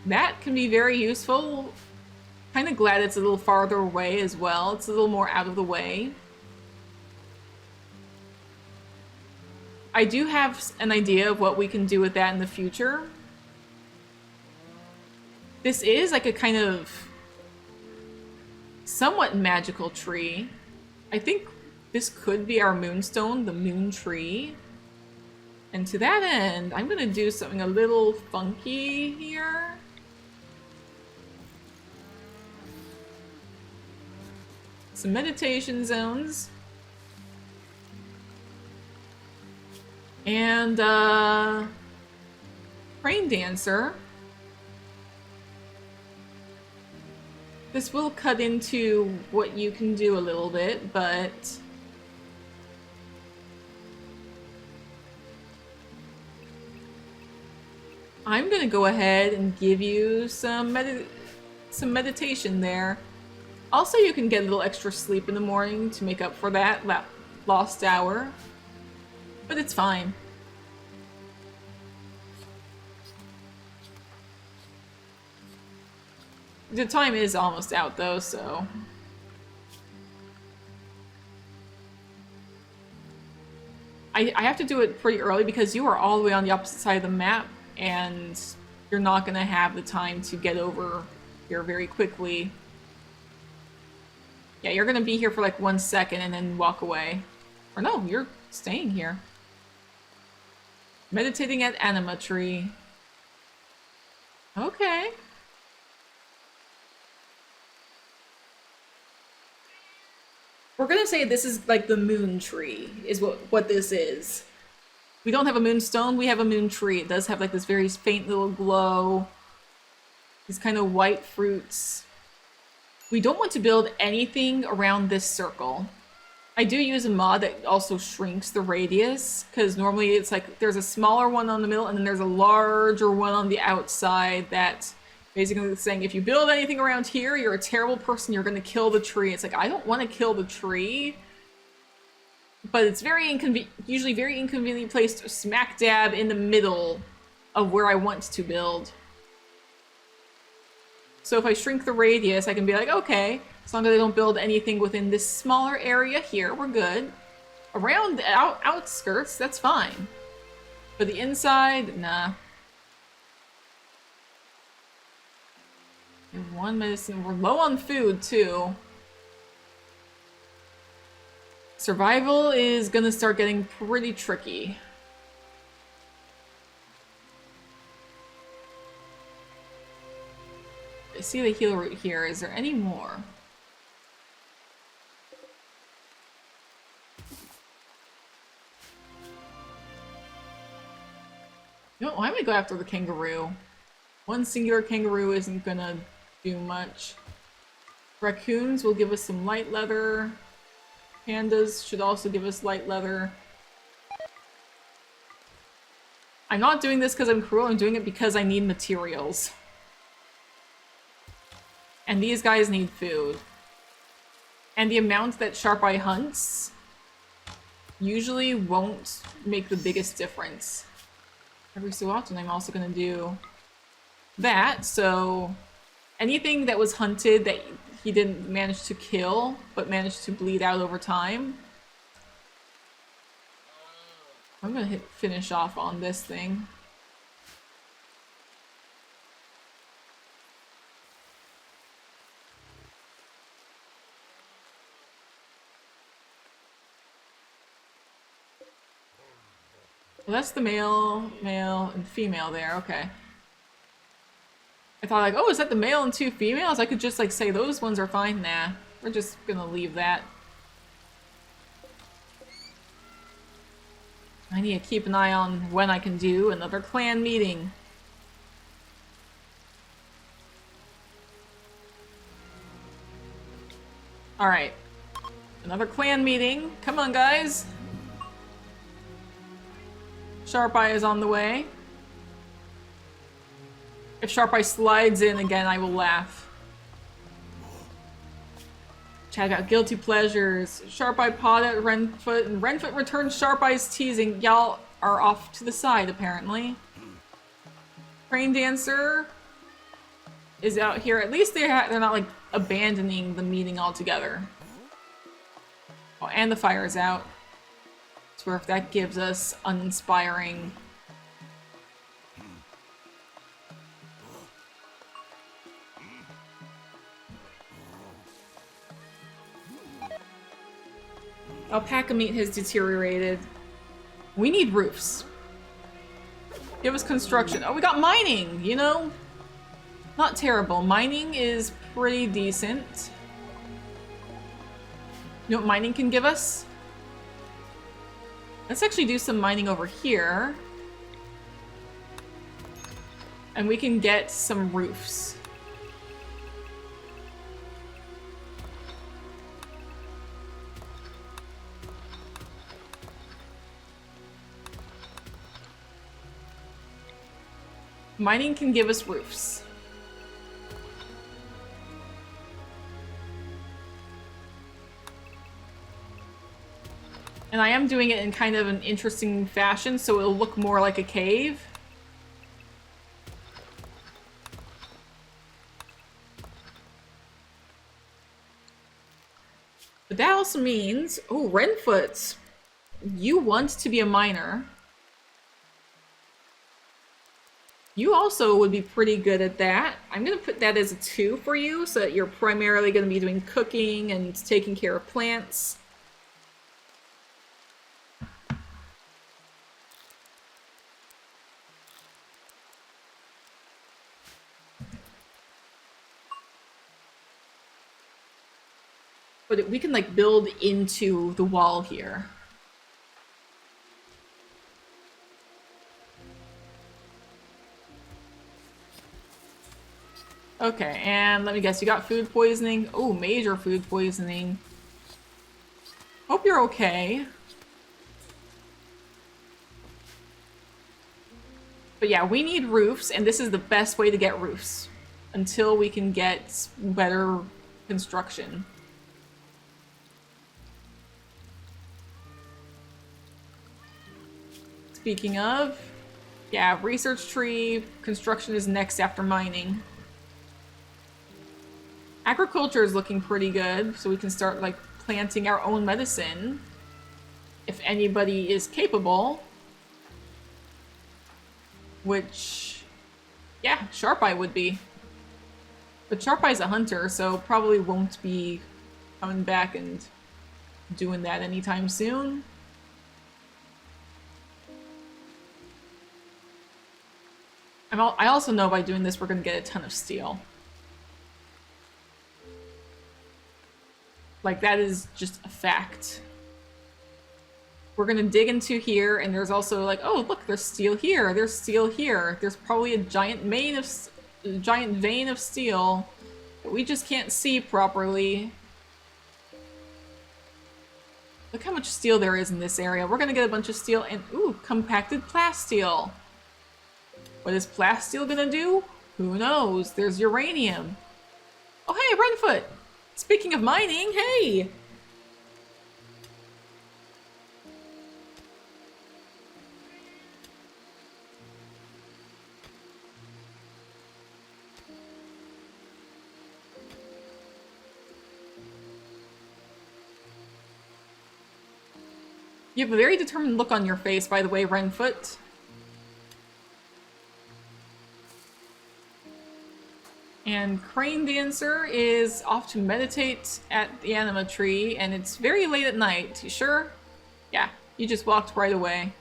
That can be very useful. Kind of glad it's a little farther away as well. It's a little more out of the way. I do have an idea of what we can do with that in the future. This is like a kind of somewhat magical tree. I think this could be our moonstone, the moon tree. And to that end, I'm gonna do something a little funky here. Some meditation zones. And, Crane Dancer. This will cut into what you can do a little bit, but... I'm gonna go ahead and give you some meditation there. Also, you can get a little extra sleep in the morning to make up for that lost hour. But it's fine. The time is almost out though, so... I have to do it pretty early because you are all the way on the opposite side of the map and you're not gonna have the time to get over here very quickly. Yeah, you're gonna be here for like 1 second and then walk away. Or no, you're staying here. Meditating at anima tree. Okay. We're gonna say this is like the moon tree, is what this is. We don't have a moonstone, we have a moon tree. It does have like this very faint little glow. These kind of white fruits. We don't want to build anything around this circle. I do use a mod that also shrinks the radius, because normally it's like there's a smaller one on the middle and then there's a larger one on the outside that basically is saying if you build anything around here, you're a terrible person, you're going to kill the tree. It's like, I don't want to kill the tree, but it's usually very inconvenient placed smack dab in the middle of where I want to build. So if I shrink the radius, I can be like, okay, as long as I don't build anything within this smaller area here, we're good. Around the outskirts, that's fine. For the inside, nah. And 1 medicine. We're low on food, too. Survival is gonna start getting pretty tricky. see the heal root here. Is there any more? You know, why am I go after the kangaroo? One singular kangaroo isn't gonna do much. Raccoons will give us some light leather. Pandas should also give us light leather. I'm not doing this because I'm cruel, I'm doing it because I need materials. And these guys need food. And the amount that Sharp Eye hunts usually won't make the biggest difference. Every so often I'm also gonna do that, so anything that was hunted that he didn't manage to kill, but managed to bleed out over time, I'm gonna finish off on this thing. Well, that's the male, and female there, okay. I thought like, oh, is that the male and 2 females? I could just like say those ones are fine. Nah, we're just gonna leave that. I need to keep an eye on when I can do another clan meeting. Alright. Another clan meeting. Come on, guys. Sharp Eye is on the way. If Sharp Eye slides in again, I will laugh. Chat about guilty pleasures. Sharp Eye pawed at Renfoot, and Renfoot returns Sharp Eye's teasing. Y'all are off to the side, apparently. Crane Dancer is out here. At least they're not, like, abandoning the meeting altogether. Oh, and the fire is out. So if that gives us uninspiring... Alpaca meat has deteriorated. We need roofs. Give us construction. Oh, we got mining, you know? Not terrible. Mining is pretty decent. You know what mining can give us? Let's actually do some mining over here. And we can get some roofs. Mining can give us roofs. And I am doing it in kind of an interesting fashion, so it'll look more like a cave. But that also means... Oh, Renfoot! You want to be a miner. You also would be pretty good at that. I'm going to put that as a 2 for you, so that you're primarily going to be doing cooking and taking care of plants. But we can, like, build into the wall here. Okay, and let me guess, you got food poisoning? Oh, major food poisoning. Hope you're okay. But yeah, we need roofs, and this is the best way to get roofs. Until we can get better construction. Speaking of, yeah, research tree, construction is next after mining. Agriculture is looking pretty good, so we can start, like, planting our own medicine. If anybody is capable. Which, yeah, Sharp Eye would be. But Sharp Eye's a hunter, so probably won't be coming back and doing that anytime soon. I also know by doing this we're going to get a ton of steel. Like, that is just a fact. We're gonna dig into here, and there's also like, oh look, there's steel here, there's steel here. There's probably a giant vein of steel that we just can't see properly. Look how much steel there is in this area. We're gonna get a bunch of steel and, ooh, compacted plasteel. What is plasteel gonna do? Who knows? There's uranium. Oh hey, Renfoot! Speaking of mining, hey! You have a very determined look on your face, by the way, Renfoot. And Crane Dancer is off to meditate at the anima tree, and it's very late at night. You sure? Yeah, you just walked right away.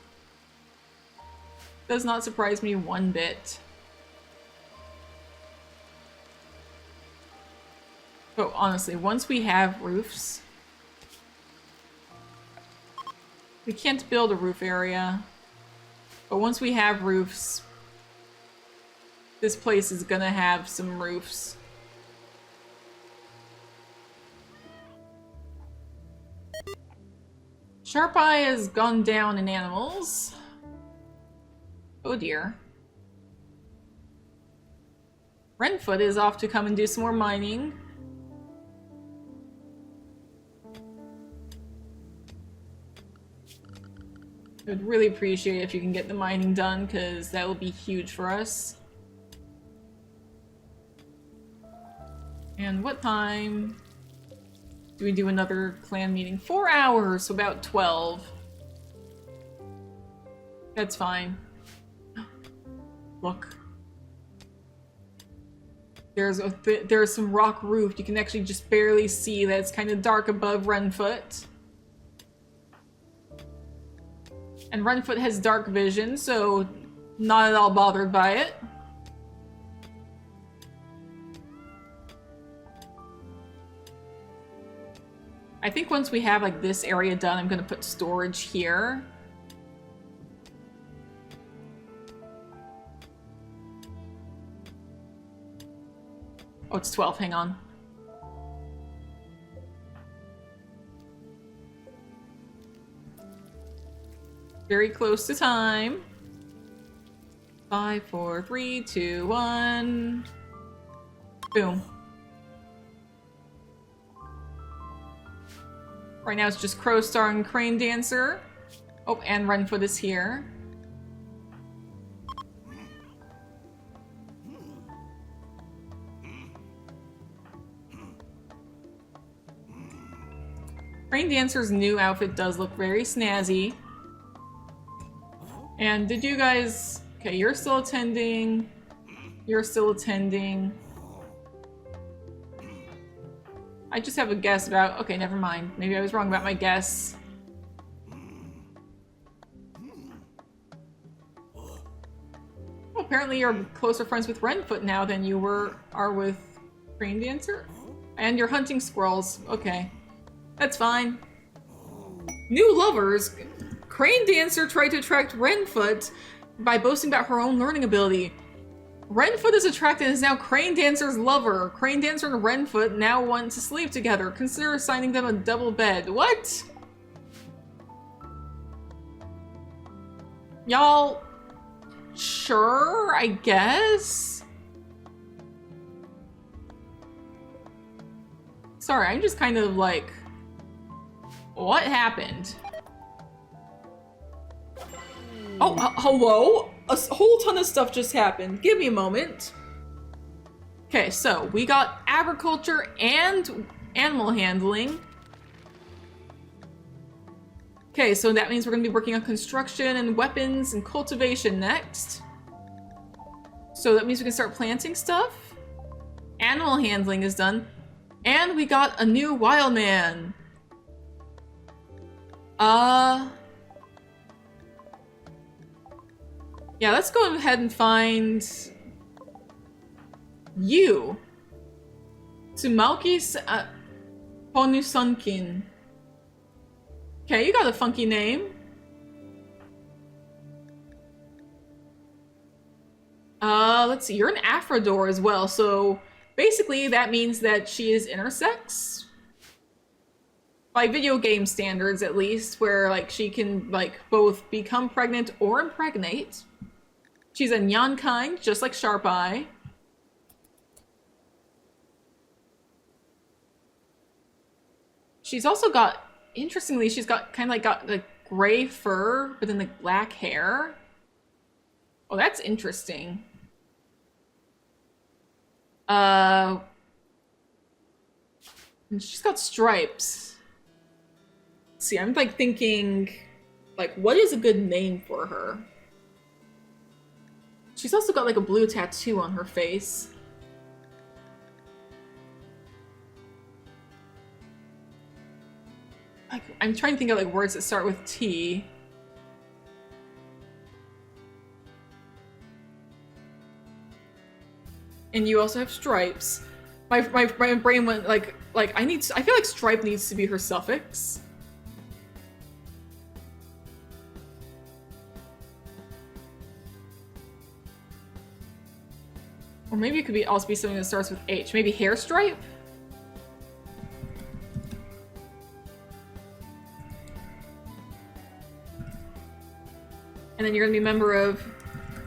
Does not surprise me one bit. But honestly, once we have roofs... We can't build a roof area. But once we have roofs... This place is gonna have some roofs. Sharp Eye has gone down in animals. Oh dear. Renfoot is off to come and do some more mining. I would really appreciate it if you can get the mining done, because that will be huge for us. And what time do we do another clan meeting? 4 hours, so about 12. That's fine. Look. There's some rock roof. You can actually just barely see that it's kind of dark above Renfoot. And Renfoot has dark vision, so not at all bothered by it. I think once we have like this area done, I'm gonna put storage here. Oh, it's 12, hang on. Very close to time. 5, 4, 3, 2, 1. Boom. Right now it's just Crowstar and Crane Dancer. Oh, and Renfoot is here. Crane Dancer's new outfit does look very snazzy. And did you guys... Okay, you're still attending. You're still attending. I just have a guess about... Okay, never mind. Maybe I was wrong about my guess. Well, apparently you're closer friends with Renfoot now than you are with Crane Dancer. And you're hunting squirrels. Okay. That's fine. New lovers. Crane Dancer tried to attract Renfoot by boasting about her own learning ability. Renfoot is attracted and is now Crane Dancer's lover. Crane Dancer and Renfoot now want to sleep together. Consider assigning them a double bed. What? Y'all... Sure, I guess? Sorry, I'm just kind of like... What happened? Oh, hello? A whole ton of stuff just happened. Give me a moment. Okay, so we got agriculture and animal handling. Okay, so that means we're gonna be working on construction and weapons and cultivation next. So that means we can start planting stuff. Animal handling is done. And we got a new wild man. Yeah, let's go ahead and find you. Sumalki's, Honusunkin. Okay, you got a funky name. Let's see, you're an Aphrodor as well, so basically that means that she is intersex. By video game standards, at least, where, like, she can, like, both become pregnant or impregnate. She's a Nyan kind, just like Sharp Eye. She's also got, interestingly, she's got kind of like got the gray fur, but then the black hair. Oh, that's interesting. And she's got stripes. Let's see, I'm like thinking, like, what is a good name for her? She's also got like a blue tattoo on her face. I'm trying to think of like words that start with T. And you also have stripes. My brain went like I feel like stripe needs to be her suffix. Or maybe it could be also be something that starts with H. Maybe hair stripe? And then you're gonna be a member of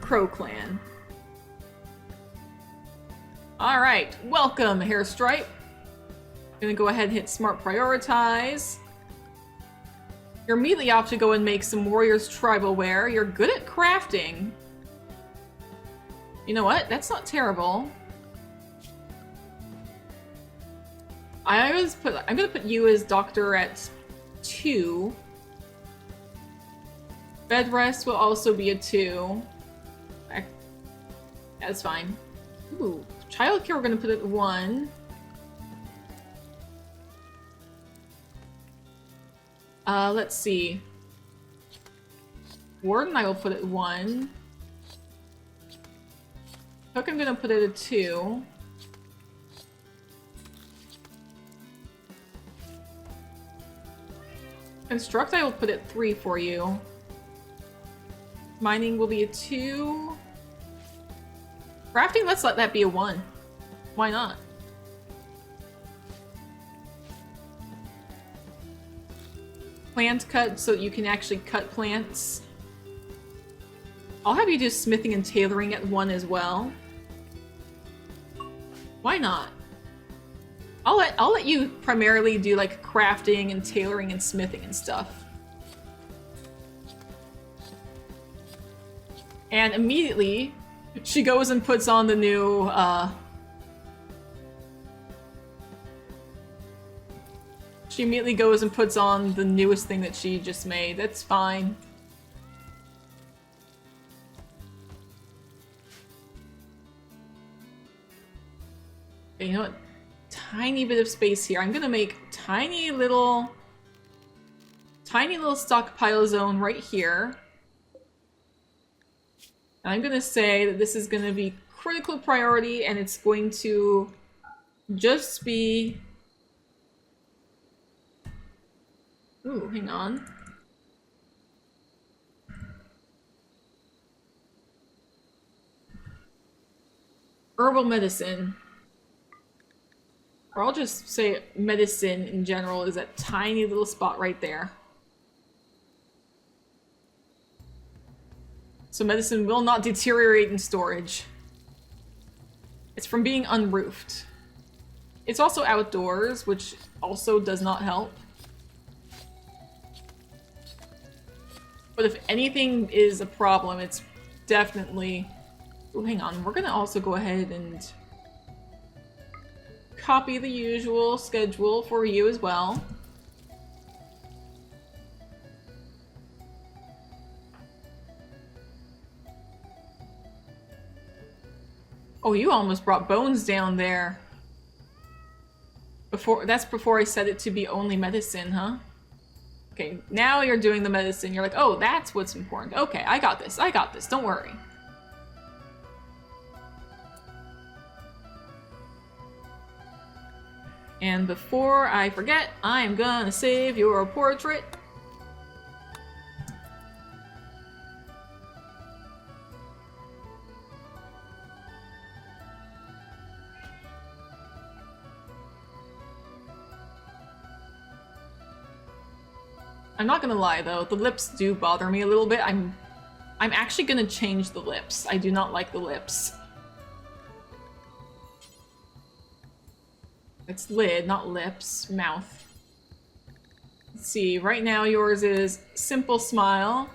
Crow Clan. Alright, welcome, Hair Stripe. Gonna go ahead and hit Smart Prioritize. You're immediately off to go and make some Warriors tribal wear. You're good at crafting. You know what? That's not terrible. I'm gonna put you as Doctor at 2. Bed rest will also be a 2. That's fine. Ooh, childcare we're gonna put at 1. Let's see. Warden I will put at 1. Cook I'm gonna put it at 2. Construct I will put at 3 for you. Mining will be a 2. Crafting, let's let that be a 1. Why not? Plant cut so that you can actually cut plants. I'll have you do smithing and tailoring at 1 as well. Why not? I'll let you primarily do like crafting and tailoring and smithing and stuff. And immediately she goes and puts on the new she immediately goes and puts on the newest thing that she just made. That's fine. Okay, you know what? Tiny bit of space here. I'm gonna make tiny little stockpile zone right here. And I'm gonna say that this is gonna be critical priority and it's going to just be... Ooh, hang on. Herbal medicine. Or I'll just say medicine in general is that tiny little spot right there. So medicine will not deteriorate in storage. It's from being unroofed. It's also outdoors, which also does not help. But if anything is a problem, it's definitely... Oh, hang on. We're gonna also go ahead and copy the usual schedule for you as well. Oh, you almost brought bones down there. That's before I set it to be only medicine, huh? Okay, now you're doing the medicine. You're like, oh, that's what's important. Okay, I got this. I got this. Don't worry. And before I forget, I'm gonna save your portrait. I'm not gonna lie though, the lips do bother me a little bit. I'm actually gonna change the lips. I do not like the lips. It's lid, not lips. Mouth. Let's see, right now yours is simple smile.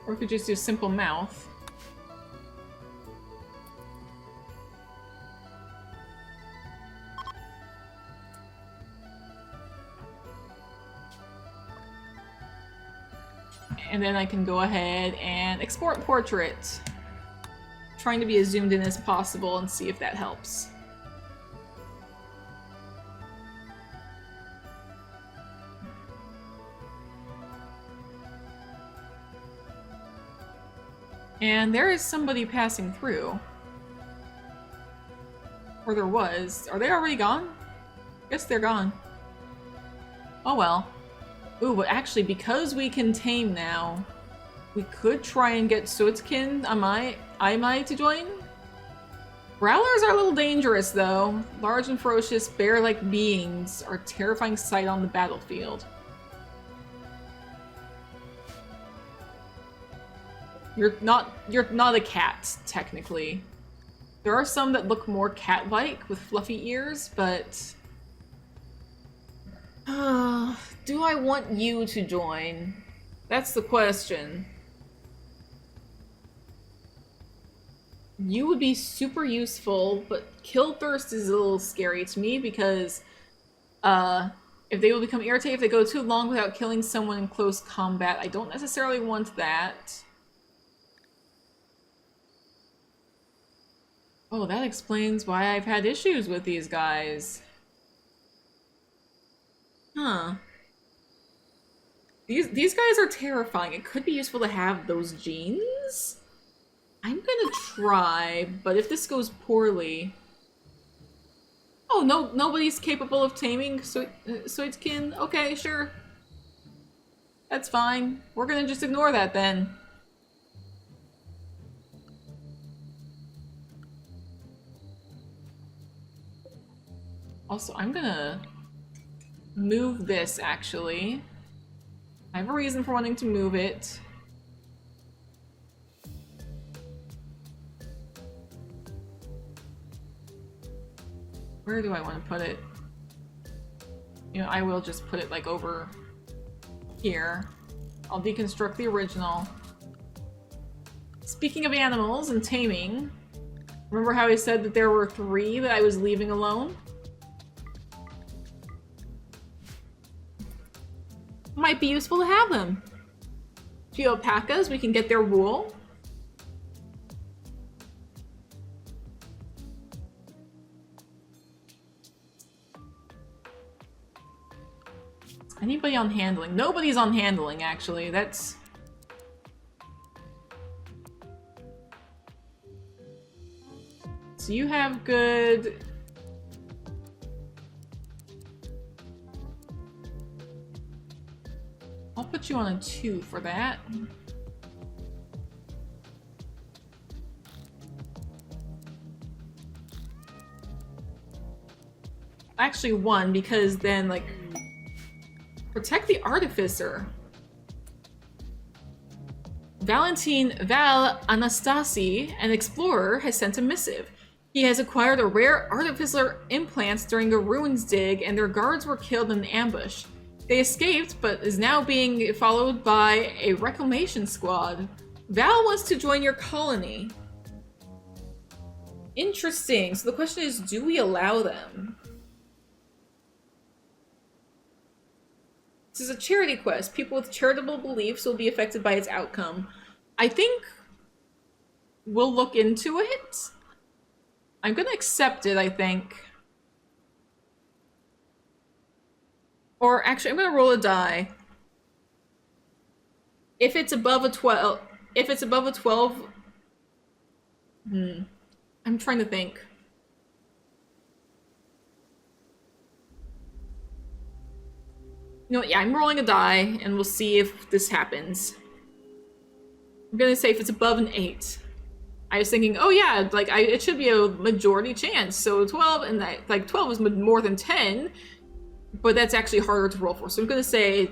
Or we could just do simple mouth. And then I can go ahead and export portrait. Trying to be as zoomed in as possible and see if that helps. And there is somebody passing through. Or there was. Are they already gone? Guess they're gone. Oh well. Ooh, but actually, because we can tame now, we could try and get Suitskin Aimai to join? Growlers are a little dangerous, though. Large and ferocious, bear-like beings are a terrifying sight on the battlefield. You're not a cat, technically. There are some that look more cat-like with fluffy ears, but... do I want you to join? That's the question. You would be super useful, but Kill Thirst is a little scary to me because if they will become irritated if they go too long without killing someone in close combat. I don't necessarily want that. Oh, that explains why I've had issues with these guys. Huh. These guys are terrifying. It could be useful to have those genes. I'm gonna try, but if this goes poorly... Oh, no, nobody's capable of taming Suitskin? Okay, sure. That's fine. We're gonna just ignore that then. Also, I'm gonna move this, actually. I have a reason for wanting to move it. Where do I want to put it? You know, I will just put it, like, over here. I'll deconstruct the original. Speaking of animals and taming, remember how I said that there were 3 that I was leaving alone? Might be useful to have them. A few alpacas, we can get their wool. Anybody on handling? Nobody's on handling, actually. That's... So you have good... I'll put you on a 2 for that. Actually 1, because then, like... Protect the Artificer. Valentin Val Anastasi, an explorer, has sent a missive. He has acquired a rare Artificer implants during a ruins dig, and their guards were killed in an ambush. They escaped, but is now being followed by a reclamation squad. Val wants to join your colony. Interesting. So the question is, do we allow them? This is a charity quest. People with charitable beliefs will be affected by its outcome. I think we'll look into it. I'm gonna accept it, I think. Or actually, I'm gonna roll a die. If it's above a 12, if it's above a 12, I'm trying to think. You know what, yeah, I'm rolling a die, and we'll see if this happens. I'm gonna say if it's above an 8. I was thinking, oh yeah, like it should be a majority chance. So 12 and that, like 12 is more than 10, but that's actually harder to roll for. So I'm gonna say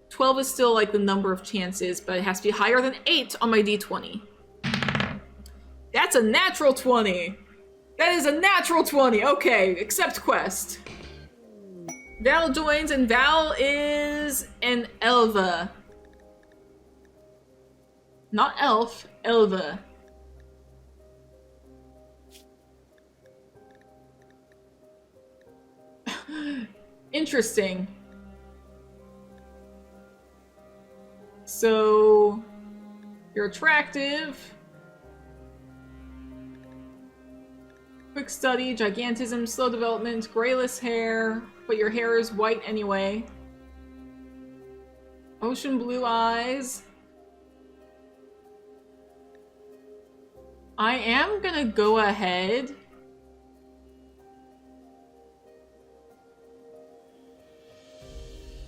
12 is still like the number of chances, but it has to be higher than 8 on my d20. That's a natural 20. That is a natural 20. Okay, accept quest. Val joins, and Val is an Elva. Not elf, Elva. Interesting. So, you're attractive. Quick study, gigantism, slow development, grayless hair, but your hair is white anyway. Ocean blue eyes. I am gonna go ahead.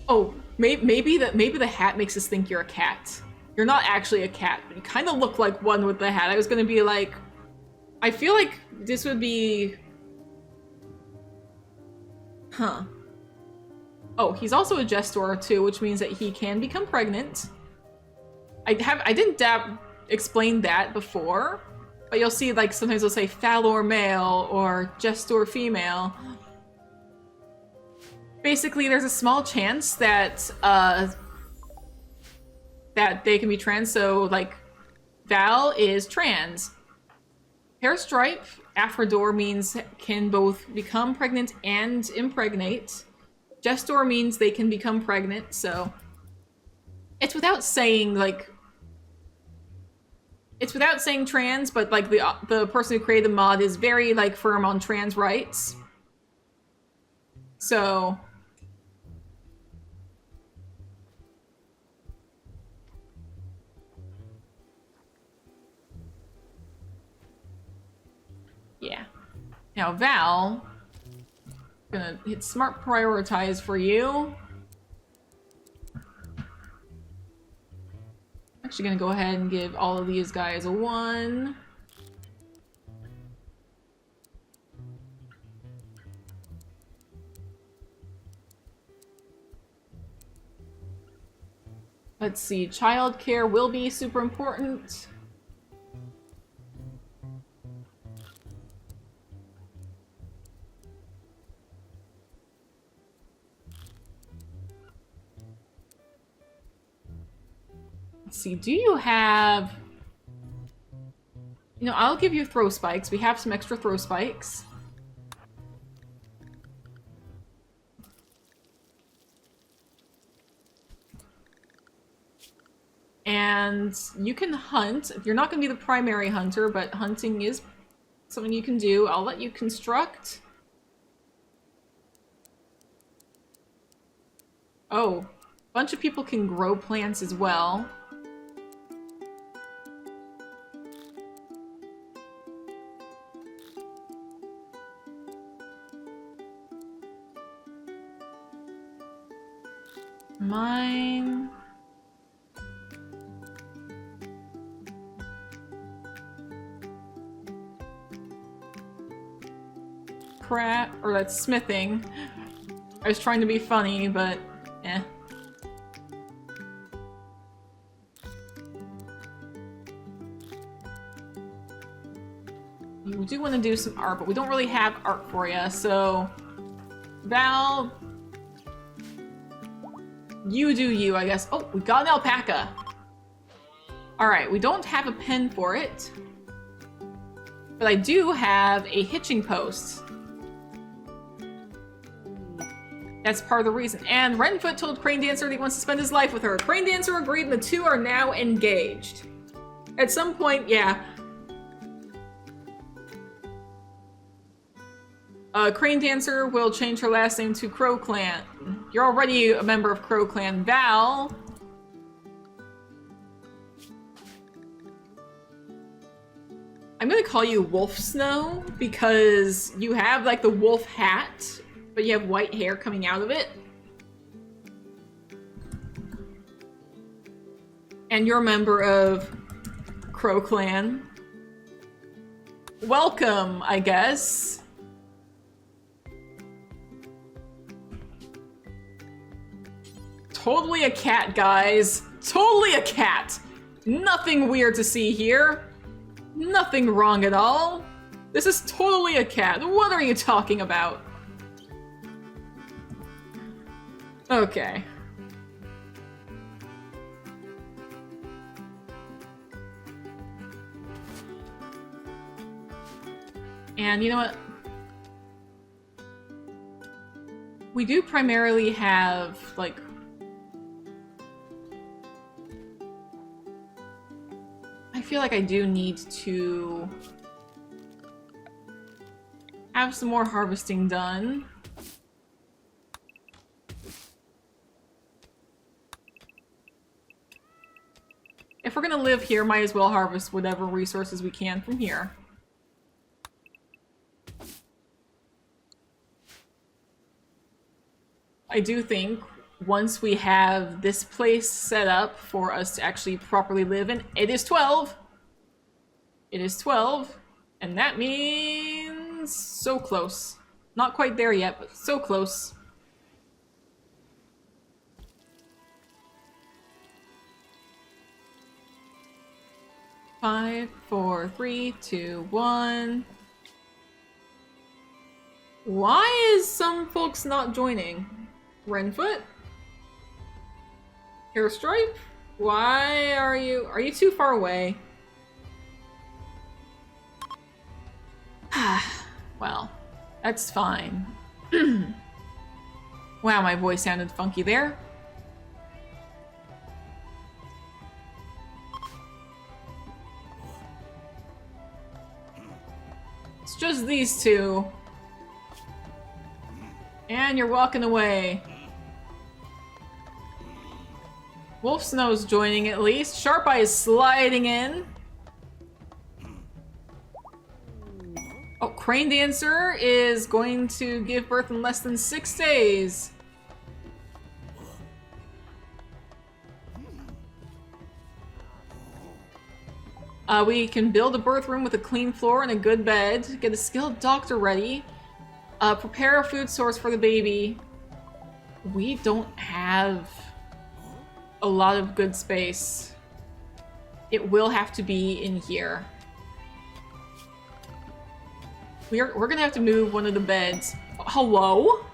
Oh, maybe the hat makes us think you're a cat. You're not actually a cat, but you kind of look like one with the hat. I was gonna be like, I feel like this would be... Huh. Oh, he's also a Gestor too, which means that he can become pregnant. I didn't explain that before, but you'll see like sometimes they'll say Falor male or Gestor female. Basically, there's a small chance that that they can be trans. So like Val is trans. Hair stripe, Aphrodor means can both become pregnant and impregnate. Gestor means they can become pregnant, so it's without saying like it's without saying trans, but like the person who created the mod is very like firm on trans rights. So yeah. Now Val, gonna hit smart prioritize for you. Actually gonna go ahead and give all of these guys a 1. Let's see, childcare will be super important. Let's see, do you have... You know, I'll give you throw spikes. We have some extra throw spikes. And you can hunt. You're not going to be the primary hunter, but hunting is something you can do. I'll let you construct. Oh, a bunch of people can grow plants as well. Mine... Crap, or that's smithing. I was trying to be funny, but eh. We do want to do some art, but we don't really have art for you, so Val, you do you, I guess. Oh, we got an alpaca. Alright, we don't have a pen for it, but I do have a hitching post. That's part of the reason. And Renfoot told Crane Dancer that he wants to spend his life with her. Crane Dancer agreed, and the two are now engaged. At some point, yeah. Crane Dancer will change her last name to Crow Clan. You're already a member of Crow Clan. Val. I'm gonna call you Wolf Snow because you have like the wolf hat, but you have white hair coming out of it. And you're a member of Crow Clan. Welcome, I guess. Totally a cat, guys. Totally a cat. Nothing weird to see here. Nothing wrong at all. This is totally a cat. What are you talking about? Okay. And you know what? We do primarily have, like... I feel like I do need to have some more harvesting done. If we're gonna live here, might as well harvest whatever resources we can from here. I do think once we have this place set up for us to actually properly live in, it is 12. It is 12, and that means so close. Not quite there yet, but so close. Five, four, three, two, one. Why is some folks not joining? Renfoot? Hairstripe? Why are you too far away? Well, that's fine. Wow, my voice sounded funky there. It's just these two. And you're walking away. Wolf Snow's joining at least. Sharp Eye is sliding in. Oh, Crane Dancer is going to give birth in less than 6 days. We can build a birth room with a clean floor and a good bed. Get a skilled doctor ready. Prepare a food source for the baby. We don't have a lot of good space. It will have to be in here. We're gonna have to move one of the beds. Hello?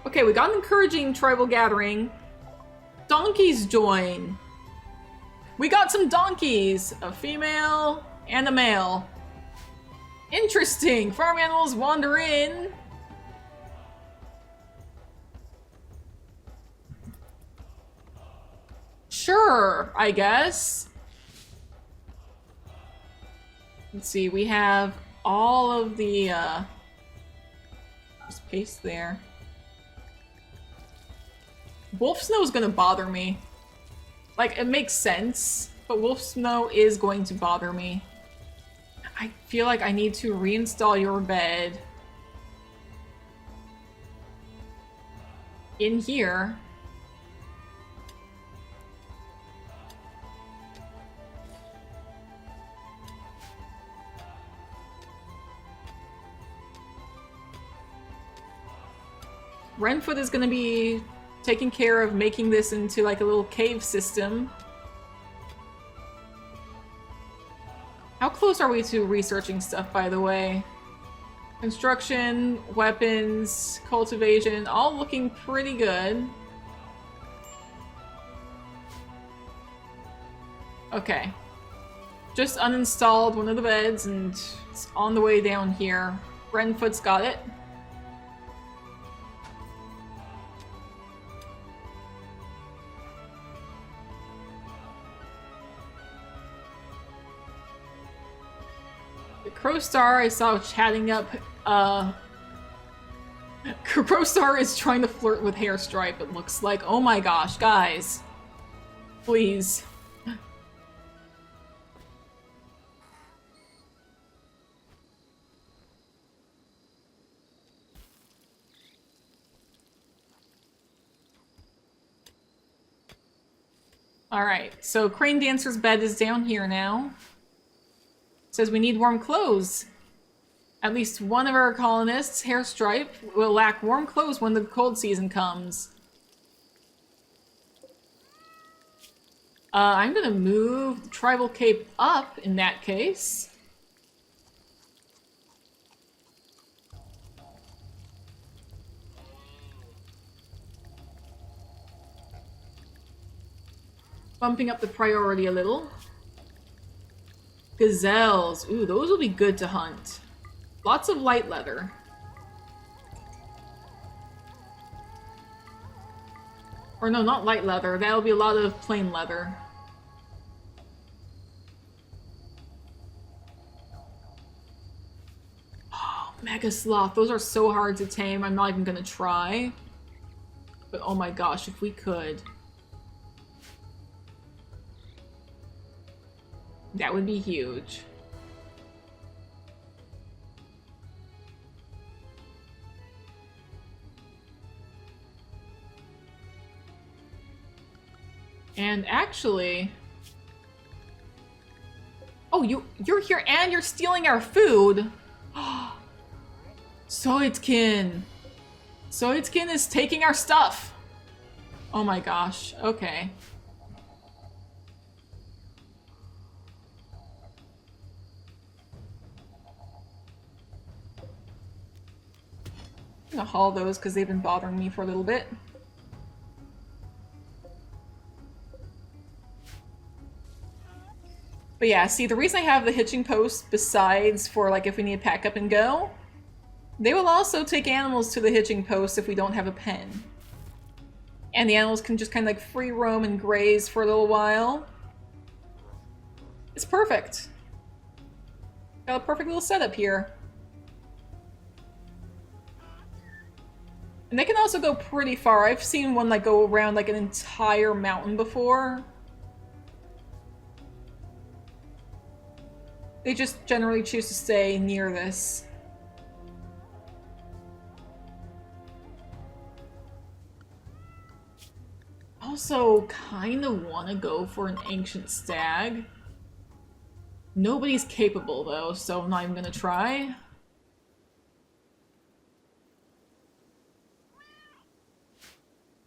Okay, we got an encouraging tribal gathering. Donkeys join. We got some donkeys. A female and a male. Interesting. Farm animals wander in. Sure, I guess. Let's see, we have all of the, just paste there. Wolf Snow is gonna bother me. Like, it makes sense, but Wolf Snow is going to bother me. I feel like I need to reinstall your bed in here. Renfoot is gonna be taking care of making this into like a little cave system. How close are we to researching stuff, by the way? Construction, weapons, cultivation, all looking pretty good. Okay. Just uninstalled one of the beds and it's on the way down here. Renfoot's got it. Crowstar I saw chatting up Kubrostar is trying to flirt with Hairstripe, it looks like. Oh my gosh, guys. Please. Alright, so Crane Dancer's bed is down here now. Says we need warm clothes. At least one of our colonists, Hairstripe, will lack warm clothes when the cold season comes. I'm gonna move the tribal cape up in that case. Bumping up the priority a little. Gazelles. Ooh, those will be good to hunt. Lots of light leather. Or no, not light leather. That'll be a lot of plain leather. Oh, Mega Sloth. Those are so hard to tame. I'm not even gonna try. But oh my gosh, if we could. That would be huge. And actually... Oh, you're here and you're stealing our food! Soitkin! Soitkin is taking our stuff! Oh my gosh, okay. I'm gonna haul those because they've been bothering me for a little bit. But yeah, see, the reason I have the hitching post, besides for like if we need to pack up and go, they will also take animals to the hitching post if we don't have a pen. And the animals can just kind of like free roam and graze for a little while. It's perfect. Got a perfect little setup here. And they can also go pretty far. I've seen one like go around like an entire mountain before. They just generally choose to stay near this. Also, kind of want to go for an ancient stag. Nobody's capable though, so I'm not even gonna try.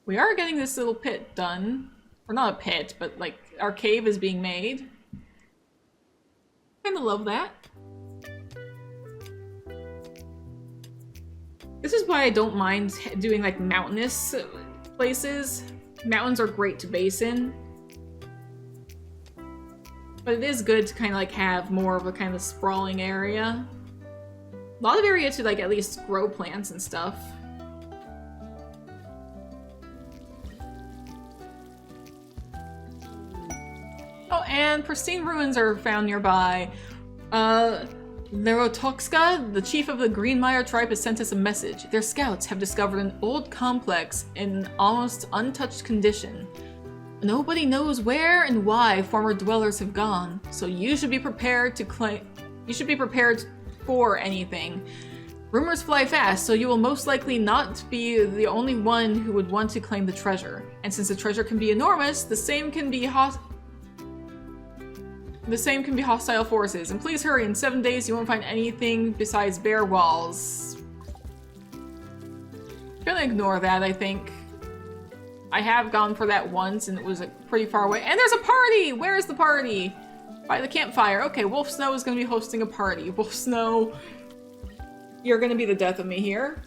We are getting this little pit done. Or not a pit, but like our cave is being made. Kinda love that. This is why I don't mind doing like mountainous places. Mountains are great to base in. But it is good to kind of like have more of a kind of sprawling area. A lot of area to like at least grow plants and stuff. Oh, and pristine ruins are found nearby. Lerotokska, the chief of the Greenmire tribe, has sent us a message. Their scouts have discovered an old complex in almost untouched condition. Nobody knows where and why former dwellers have gone, so you should be prepared to claim. You should be prepared for anything. Rumors fly fast, so you will most likely not be the only one who would want to claim the treasure. And since the treasure can be enormous, the same can be hostile forces. And please hurry, in 7 days you won't find anything besides bare walls. I'm gonna ignore that, I think. I have gone for that once and it was pretty far away. And there's a party! Where is the party? By the campfire. Okay, Wolf Snow is gonna be hosting a party. Wolf Snow, you're gonna be the death of me here.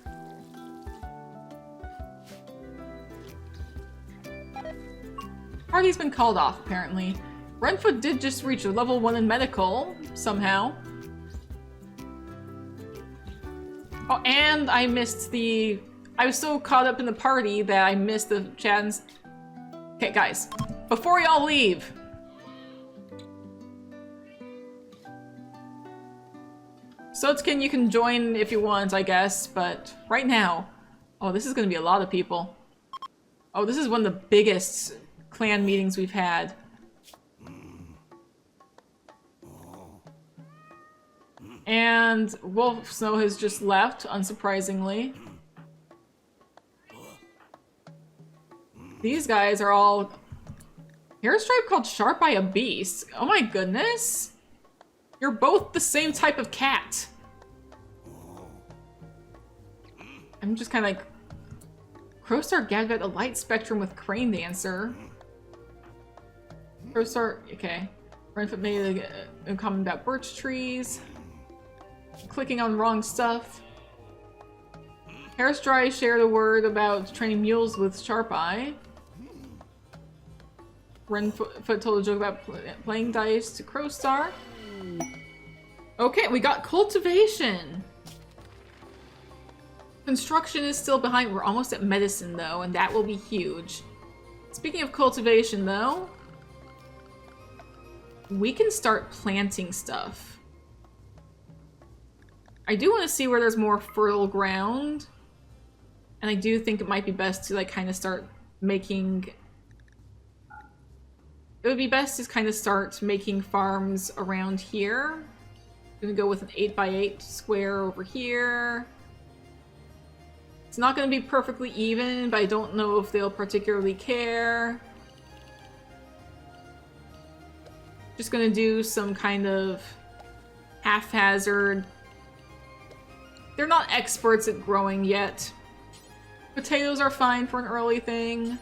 Party's been called off, apparently. Renfoot did just reach a level 1 in medical, somehow. Oh, and I missed the... I was so caught up in the party that I missed the chance. Okay, guys, before y'all leave. Sotskin, you can join if you want, I guess, but right now... Oh, this is gonna be a lot of people. Oh, this is one of the biggest clan meetings we've had. And Wolf Snow has just left, unsurprisingly. These guys are all... Hairstripe called Sharp Eye a beast? Oh my goodness! You're both the same type of cat. I'm just kind of like... Crowstar gathered at the light spectrum with Crane Dancer. Crowstar... Okay. Renfoot made a comment about birch trees. Clicking on wrong stuff. Hairstry shared a word about training mules with Sharp Eye. Renfoot told a joke about playing dice to Crowstar. Okay, we got cultivation. Construction is still behind. We're almost at medicine, though, and that will be huge. Speaking of cultivation, though, we can start planting stuff. I do want to see where there's more fertile ground, and I do think it might be best to, like, kind of start making... It would be best to kind of start making farms around here. I'm gonna go with an 8x8 square over here. It's not gonna be perfectly even, but I don't know if they'll particularly care. Just gonna do some kind of haphazard. They're not experts at growing yet. Potatoes are fine for an early thing.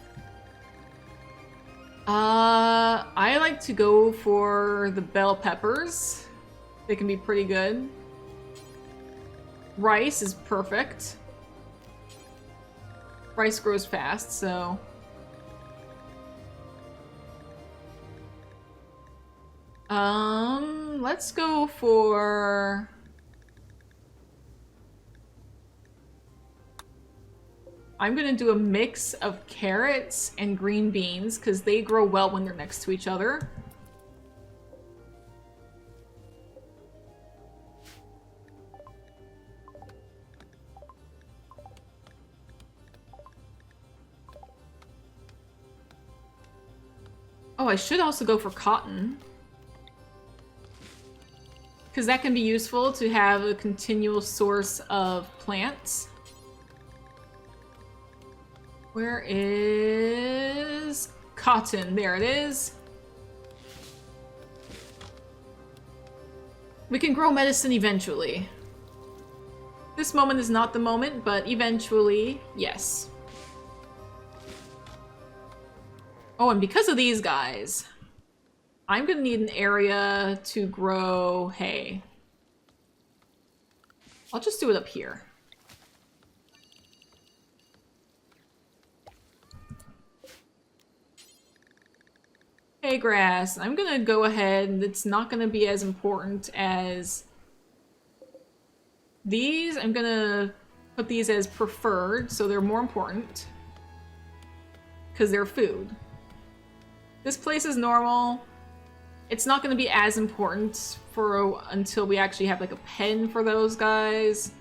I like to go for the bell peppers. They can be pretty good. Rice is perfect. Rice grows fast, so... Let's go for... I'm gonna do a mix of carrots and green beans, because they grow well when they're next to each other. Oh, I should also go for cotton. Because that can be useful to have a continual source of plants. Where is cotton? There it is. We can grow medicine eventually. This moment is not the moment, but eventually, yes. Oh, and because of these guys, I'm gonna need an area to grow hay. I'll just do it up here. Hay grass. I'm gonna go ahead, and it's not gonna be as important as these. I'm gonna put these as preferred, so they're more important. Because they're food. This place is normal. It's not going to be as important until we actually have like a pen for those guys.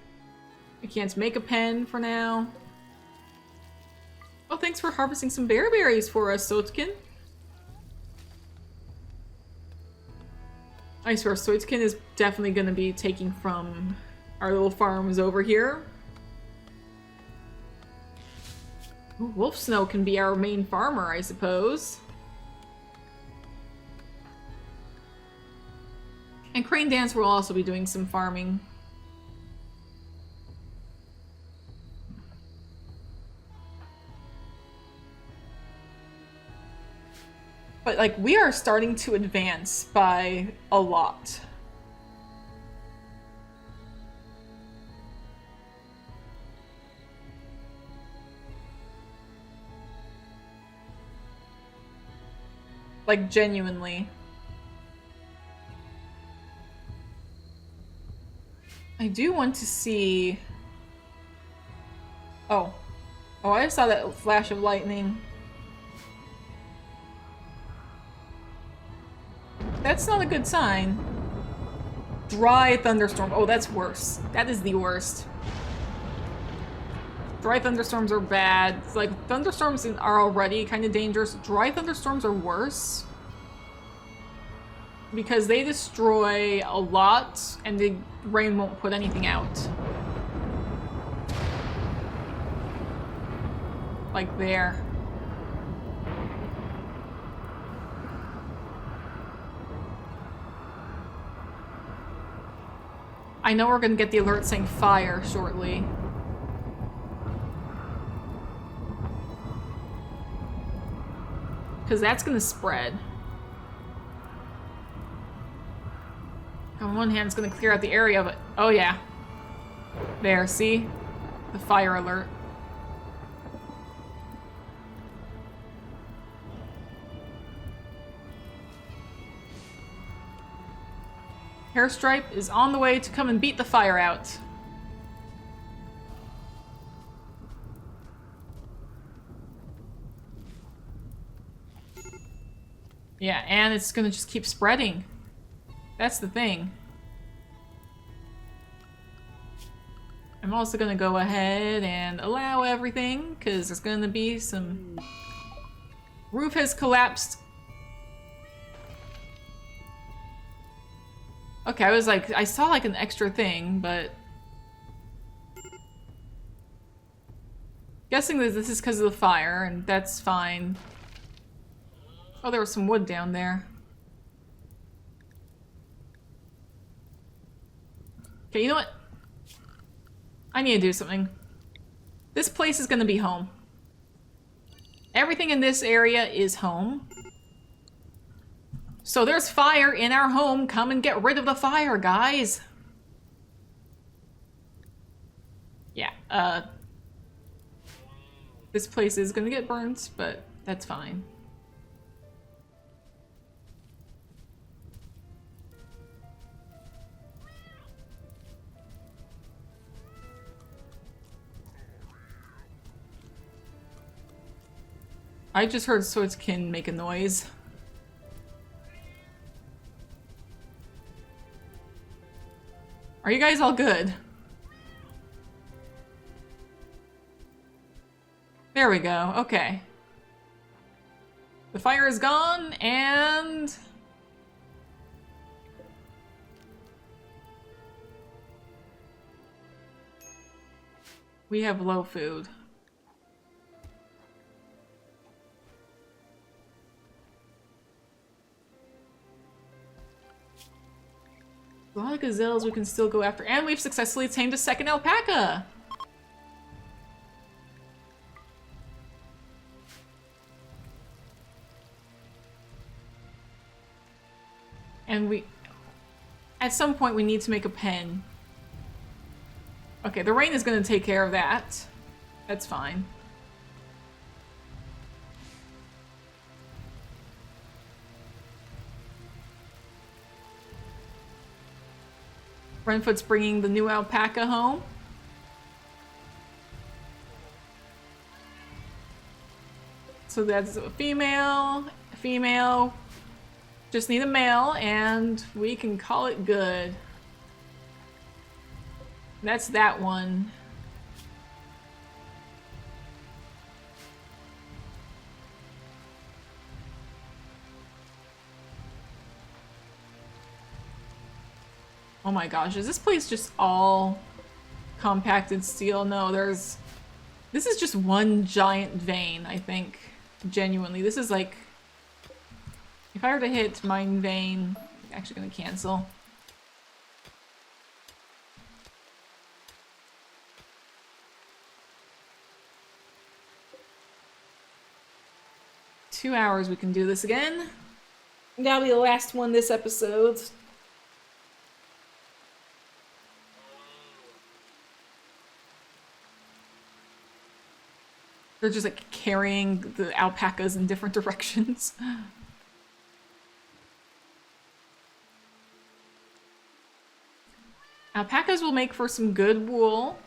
We can't make a pen for now. Oh, thanks for harvesting some bearberries for us, Sotkin. I swear, Sotkin is definitely going to be taking from our little farms over here. Ooh, Wolf Snow can be our main farmer, I suppose. And Crane Dance will also be doing some farming. But, like, we are starting to advance by a lot. Like, genuinely. I do want to see... Oh. Oh, I saw that flash of lightning. That's not a good sign. Dry thunderstorm. Oh, that's worse. That is the worst. Dry thunderstorms are bad. It's like, thunderstorms are already kind of dangerous. Dry thunderstorms are worse. Because they destroy a lot, and the rain won't put anything out. Like there. I know we're gonna get the alert saying fire shortly. Because that's gonna spread. On one hand, it's gonna clear out the area, but oh yeah. There, see? The fire alert. Hairstripe is on the way to come and beat the fire out. Yeah, and it's gonna just keep spreading. That's the thing. I'm also gonna go ahead and allow everything, because there's gonna be some... Roof has collapsed. Okay, I was like, I saw like an extra thing, but... Guessing that this is because of the fire, and that's fine. Oh, there was some wood down there. Okay, you know what? I need to do something. This place is gonna be home. Everything in this area is home. So there's fire in our home. Come and get rid of the fire, guys. Yeah, this place is gonna get burnt, but that's fine. I just heard Swordskin make a noise. Are you guys all good? There we go, okay. The fire is gone, and... we have low food. A lot of gazelles we can still go after, and we've successfully tamed a second alpaca! And we... at some point we need to make a pen. Okay, the rain is gonna take care of that. That's fine. Renfoot's bringing the new alpaca home. So that's a female, just need a male, and we can call it good. That's that one. Oh my gosh, is this place just all compacted steel? No, there's... this is just one giant vein, I think. Genuinely. This is like... if I were to hit mine vein... I'm actually gonna cancel. Two hours we can do this again. That'll be the last one this episode. They're just like carrying the alpacas in different directions. Alpacas will make for some good wool.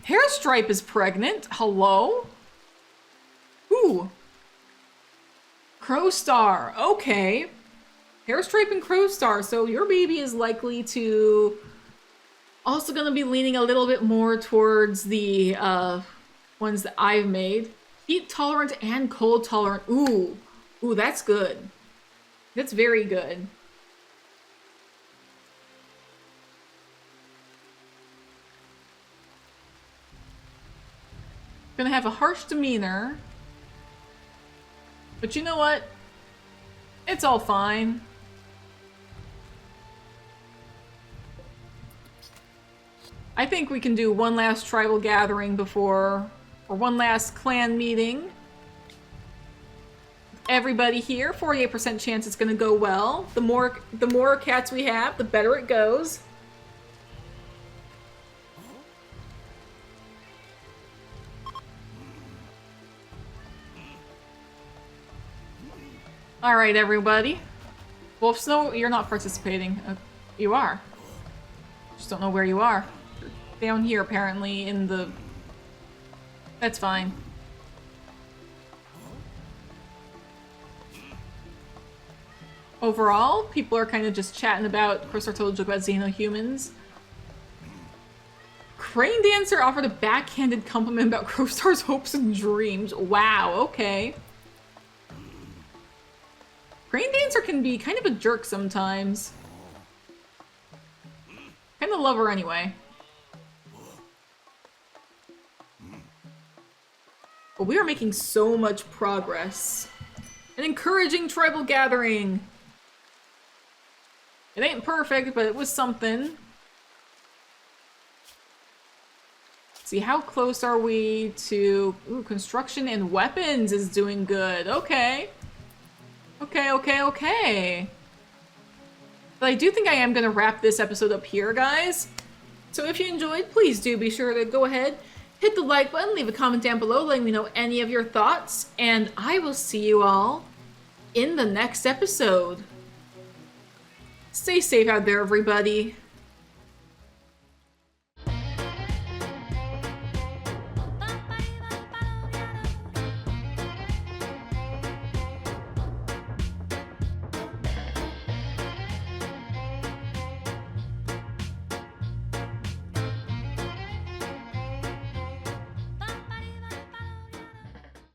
Hairstripe is pregnant. Hello? Ooh. Crowstar. Okay. Hairstripe and Crowstar. So your baby is likely to also gonna be leaning a little bit more towards the ones that I've made. Heat tolerant and cold tolerant. Ooh. Ooh, that's good. That's very good. Gonna have a harsh demeanor. But you know what? It's all fine. I think we can do one last tribal gathering before, or one last clan meeting. Everybody here, 48% chance it's gonna go well. The more cats we have, the better it goes. Alright, everybody. Wolf Snow, you're not participating. You are. Just don't know where you are. You're down here, apparently, in the... That's fine. Overall, people are kind of just chatting about... Of course, I told you about xenohumans. Crane Dancer offered a backhanded compliment about Crowstar's hopes and dreams. Wow, okay. Crane Dancer can be kind of a jerk sometimes. Kind of love her anyway. But we are making so much progress. An encouraging tribal gathering. It ain't perfect, but it was something. See, how close are we to... Ooh, construction and weapons is doing good. Okay. Okay. But I do think I am going to wrap this episode up here, guys. So if you enjoyed, please do be sure to go ahead, hit the like button, leave a comment down below letting me know any of your thoughts, and I will see you all in the next episode. Stay safe out there, everybody.